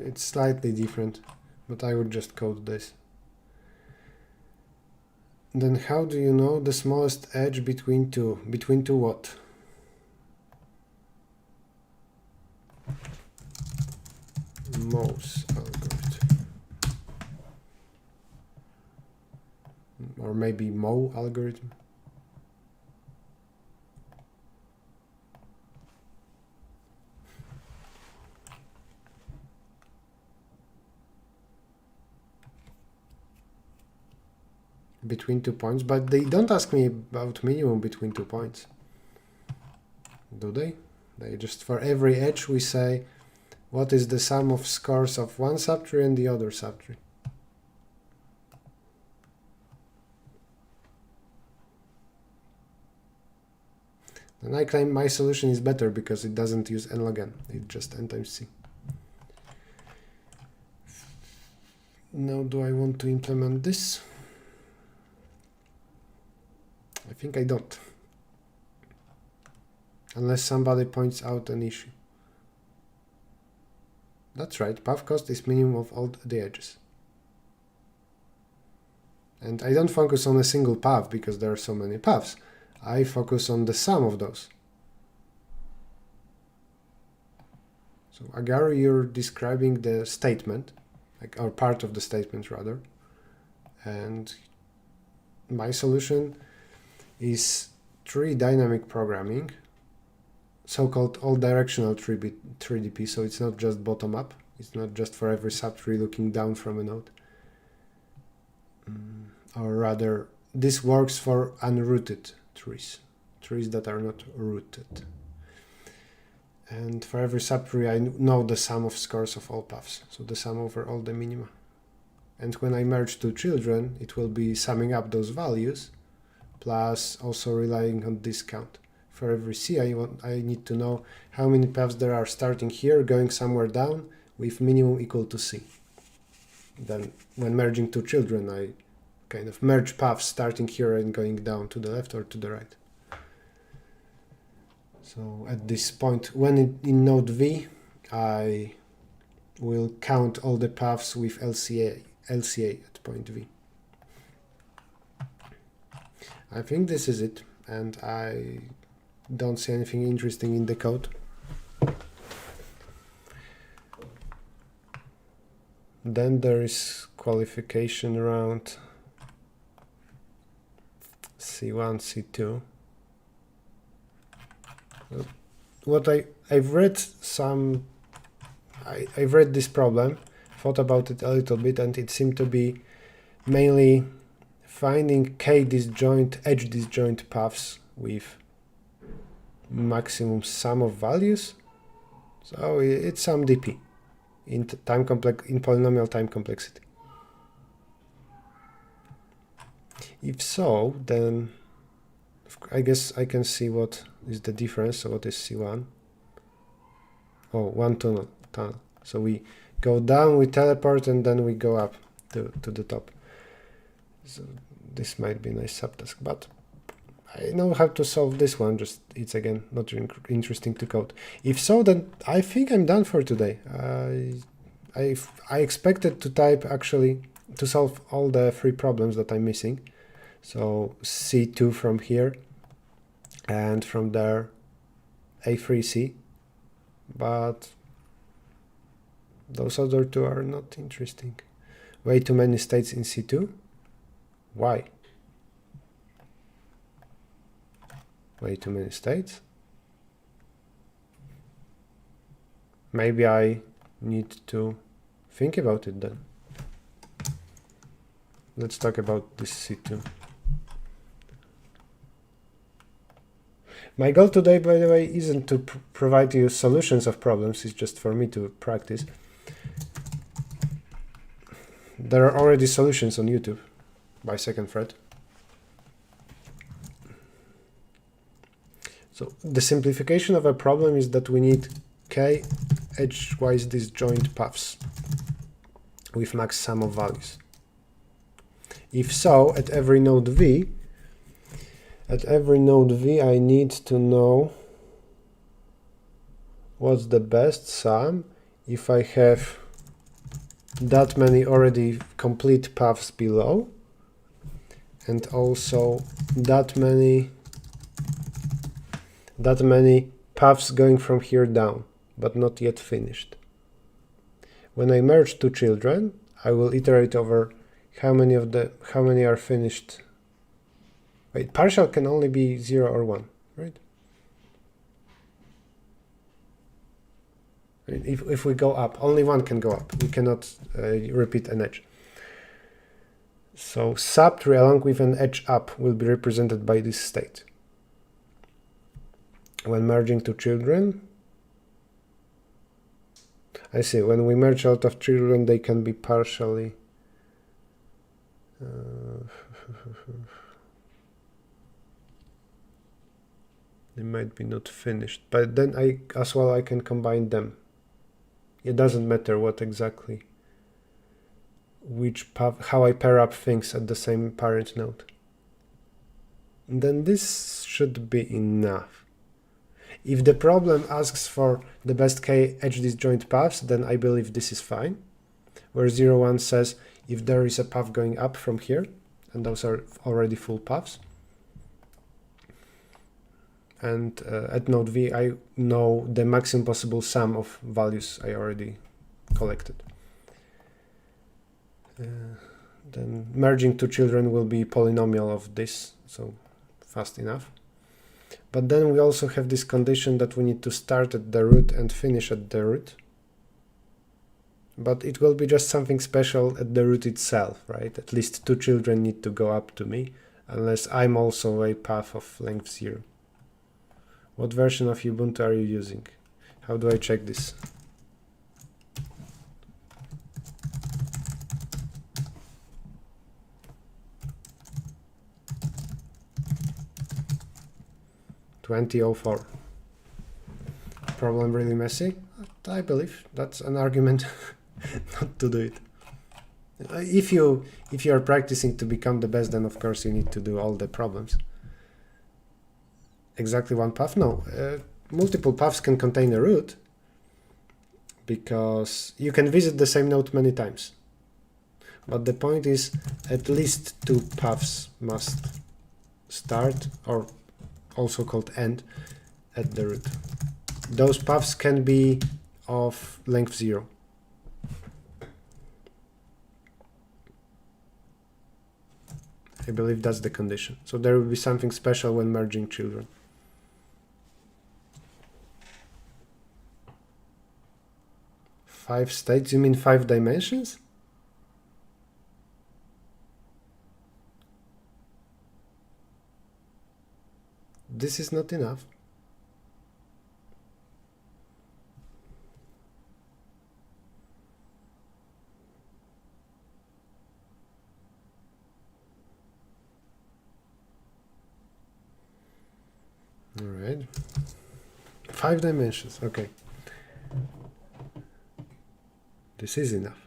It's slightly different, but I would just code this. Then how do you know the smallest edge between two? Between two what? Moe's algorithm. Or maybe Moe algorithm. Between 2 points, but they don't ask me about minimum between 2 points. Do they? They just, for every edge we say what is the sum of scores of one subtree and the other subtree. And I claim my solution is better because it doesn't use n log n, it's just n times c. Now do I want to implement this? I think I don't, unless somebody points out an issue. That's right, path cost is minimum of all the edges. And I don't focus on a single path because there are so many paths. I focus on the sum of those. So Agaru, you're describing the statement, or part of the statement rather, and my solution is tree dynamic programming, so-called all-directional 3DP, so it's not just bottom-up, it's not just for every subtree looking down from a node. Or rather, this works for unrooted trees, trees that are not rooted. And for every subtree, I know the sum of scores of all paths, so the sum over all the minima. And when I merge two children, it will be summing up those values, plus also relying on discount. For every C, I need to know how many paths there are starting here, going somewhere down, with minimum equal to C. Then, when merging two children, I kind of merge paths starting here and going down to the left or to the right. So at this point, when in node V, I will count all the paths with LCA at point V. I think this is it, and I don't see anything interesting in the code. Then there is qualification around C1, C2. What I've read I've read this problem, thought about it a little bit, and it seemed to be mainly finding edge disjoint paths with maximum sum of values. So it's some DP in polynomial time complexity. If so, then I guess I can see what is the difference. So what is C1? Oh, one tunnel. So we go down, we teleport, and then we go up to the top. So this might be a nice subtask, but I know how to solve this one, just it's again not interesting to code. If so, then I think I'm done for today. I expected to type actually to solve all the 3 problems that I'm missing. So C2 from here, and from there A3C, but those other 2 are not interesting. Way too many states in C2? Why? Way too many states? Maybe I need to think about it then. Let's talk about this C2. My goal today, by the way, isn't to provide you solutions of problems, it's just for me to practice. There are already solutions on YouTube by second thread. So the simplification of a problem is that we need k edgewise disjoint paths with max sum of values. If so, at every node v, I need to know what's the best sum if I have that many already complete paths below, and also that many paths going from here down, but not yet finished. When I merge 2 children, I will iterate over how many are finished. Wait, partial can only be 0 or 1, right? If we go up, only 1 can go up. We cannot repeat an edge. So subtree along with an edge up will be represented by this state. When merging 2 children, I see, when we merge a lot of children, they can be partially they might be not finished, but then I can combine them. It doesn't matter what exactly, which path, how I pair up things at the same parent node. And then this should be enough. If the problem asks for the best k edge disjoint paths, then I believe this is fine. Where 0, 1 says if there is a path going up from here, and those are already full paths. And at node v, I know the maximum possible sum of values I already collected. Then merging 2 children will be polynomial of this, so fast enough. But then we also have this condition that we need to start at the root and finish at the root. But it will be just something special at the root itself, right? At least 2 children need to go up to me, unless I'm also a path of length 0. What version of Ubuntu are you using? How do I check this? .2004. Problem really messy? I believe that's an argument not to do it. If you are practicing to become the best, then of course you need to do all the problems. Exactly one path? No. Multiple paths can contain a root because you can visit the same node many times. But the point is at least 2 paths must start, or also called end, at the root. Those paths can be of length 0. I believe that's the condition. So there will be something special when merging children. Five states? You mean 5 dimensions? This is not enough. All right. 5 dimensions. Okay. This is enough.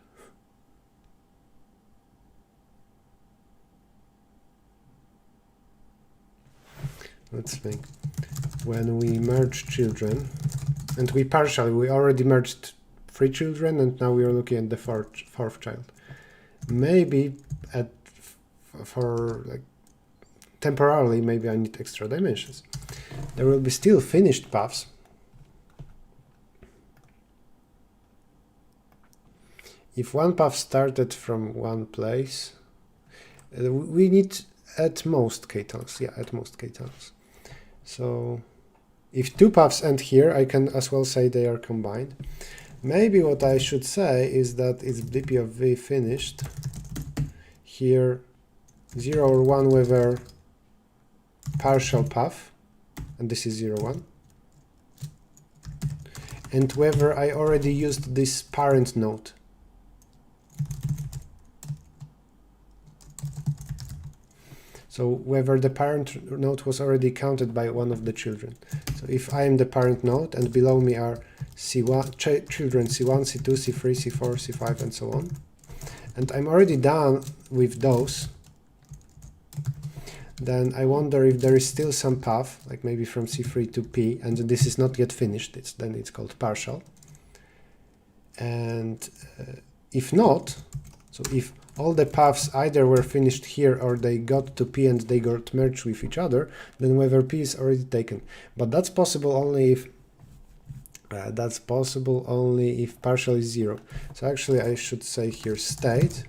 Let's think. When we merge children, and we already merged 3 children, and now we are looking at the fourth child. Maybe for like temporarily, maybe I need extra dimensions. There will be still finished paths. If one path started from one place, we need at most k-tunnels. Yeah, at most k-tunnels. So if 2 paths end here, I can as well say they are combined. Maybe what I should say is that it's dp of v finished. Here 0 or 1 whether partial path, and this is 0, 1. And whether I already used this parent node. So whether the parent node was already counted by one of the children. So if I am the parent node and below me are C1, children C1, C2, C3, C4, C5, and so on, and I'm already done with those, then I wonder if there is still some path, like maybe from C3 to P, and this is not yet finished, then it's called partial. And if not, so if all the paths either were finished here or they got to P and they got merged with each other, then whether P is already taken. But that's possible only if partial is 0. So actually I should say here state,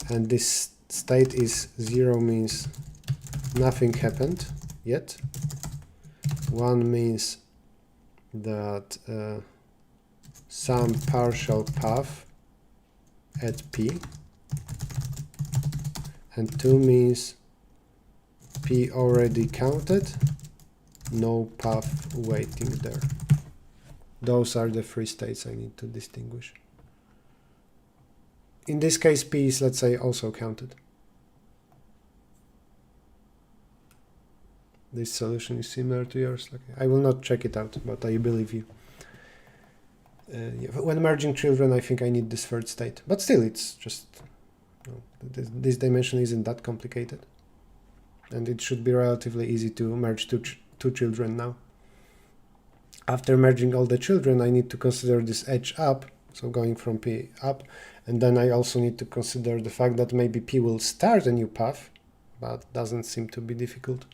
and this state is 0 means nothing happened yet. 1 means that some partial path at P, and 2 means P already counted, no path waiting there. Those are the 3 states I need to distinguish. In this case, P is, let's say, also counted. This solution is similar to yours. Okay. I will not check it out, but I believe you. Yeah, when merging children, I think I need this 3rd state. But still, it's just... this dimension isn't that complicated. And it should be relatively easy to merge two children now. After merging all the children, I need to consider this edge up, so going from P up, and then I also need to consider the fact that maybe P will start a new path, but doesn't seem to be difficult.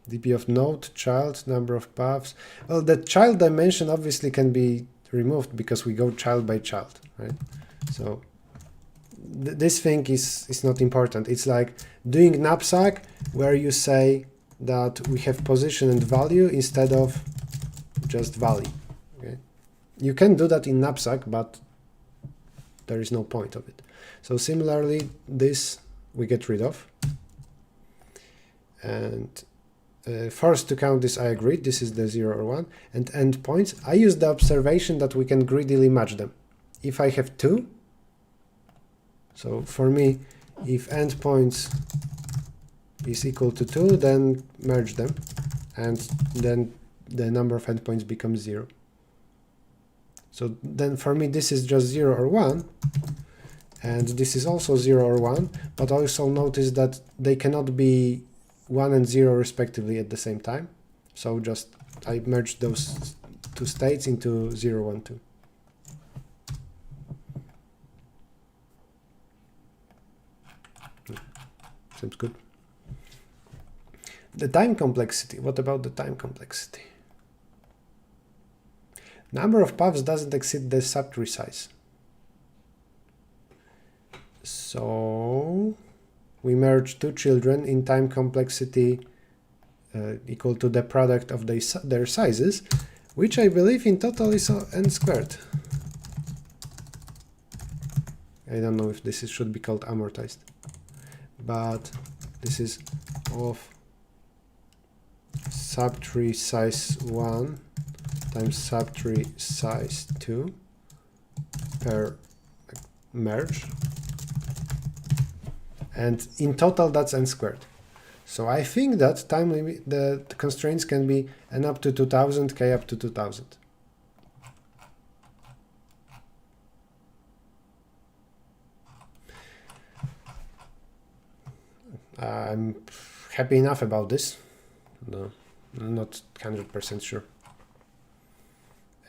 dp of node, child, number of paths. Well, the child dimension obviously can be removed because we go child by child, right? So this thing is not important. It's like doing knapsack where you say that we have position and value instead of just value. Okay? You can do that in knapsack, but there is no point of it. So similarly, this we get rid of. And first to count this, I agreed. This is the 0 or 1. And endpoints, I use the observation that we can greedily match them. If I have 2, so for me, if endpoints is equal to 2, then merge them, and then the number of endpoints becomes 0. So then for me, this is just 0 or 1, and this is also 0 or 1, but also notice that they cannot be 1 and 0 respectively at the same time. So just I merged those 2 states into 0, 1, 2. Seems good. The time complexity. What about the time complexity? Number of paths doesn't exceed the subtree size. So we merge 2 children in time complexity equal to the product of their sizes, which I believe in total is n squared. I don't know if this should be called amortized, but this is of subtree size 1 times subtree size 2 per merge, and in total that's n squared. So I think that time limit, the constraints can be n up to 2000, k up to 2000. I'm happy enough about this. No, not 100% sure.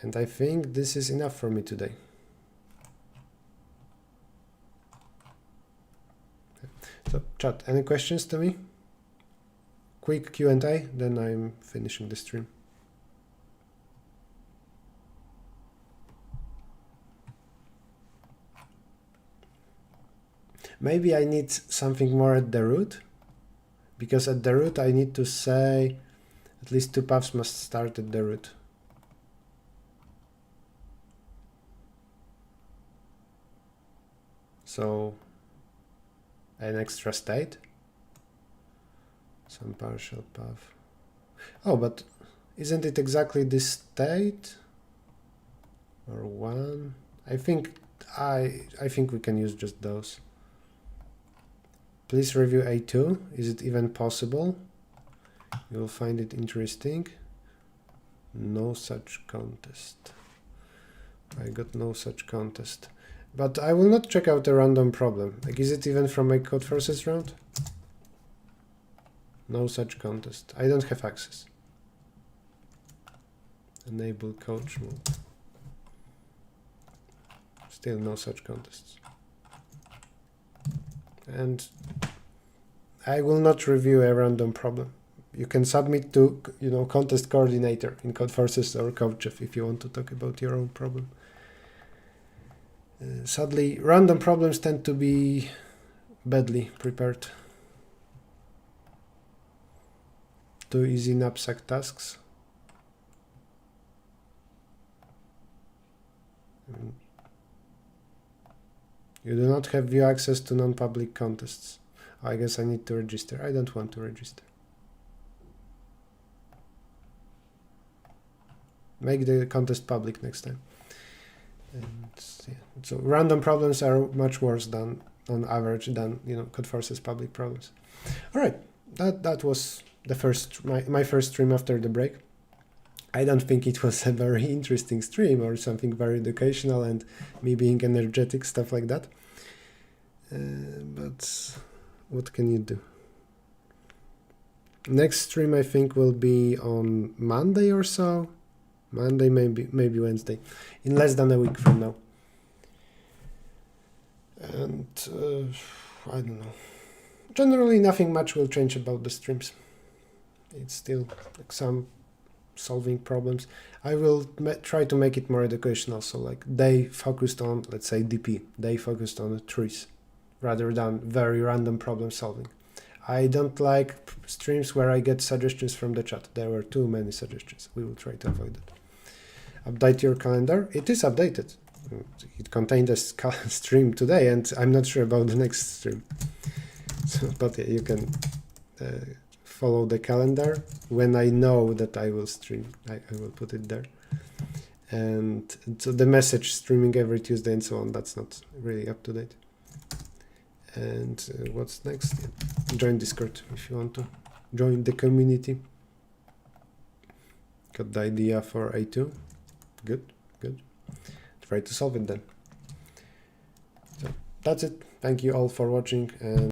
And I think this is enough for me today. So chat, any questions to me? Quick Q&A, then I'm finishing the stream. Maybe I need something more at the root, because at the root I need to say at least 2 paths must start at the root. So an extra state, some partial path. Oh, but isn't it exactly this state or one? I think we can use just those. Please review A2. Is it even possible? You'll find it interesting. No such contest. I got no such contest. But I will not check out a random problem. Like, is it even from my code forces round? No such contest. I don't have access. Enable coach mode. Still no such contests. And I will not review a random problem. You can submit to, contest coordinator in Codeforces or CodeChef if you want to talk about your own problem. Sadly, random problems tend to be badly prepared. Too easy knapsack tasks. You do not have view access to non-public contests. I guess I need to register. I don't want to register. Make the contest public next time. And yeah. So random problems are much worse than on average than Codeforces public problems. All right, that was the first my first stream after the break. I don't think it was a very interesting stream or something very educational and me being energetic, stuff like that. But what can you do? Next stream I think will be on Monday or so. Monday, maybe Wednesday, in less than a week from now. And I don't know. Generally, nothing much will change about the streams. It's still like some solving problems. I will try to make it more educational. So like they focused on, let's say DP, they focused on the trees rather than very random problem solving. I don't like streams where I get suggestions from the chat. There were too many suggestions. We will try to avoid that. Update your calendar. It is updated. It contained a stream today, and I'm not sure about the next stream. So, but yeah, you can follow the calendar. When I know that I will stream, I will put it there. And so the message streaming every Tuesday and so on, that's not really up to date. And what's next? Yeah. Join Discord if you want to join the community. Got the idea for A2. Good. Try to solve it then. So that's it. Thank you all for watching. And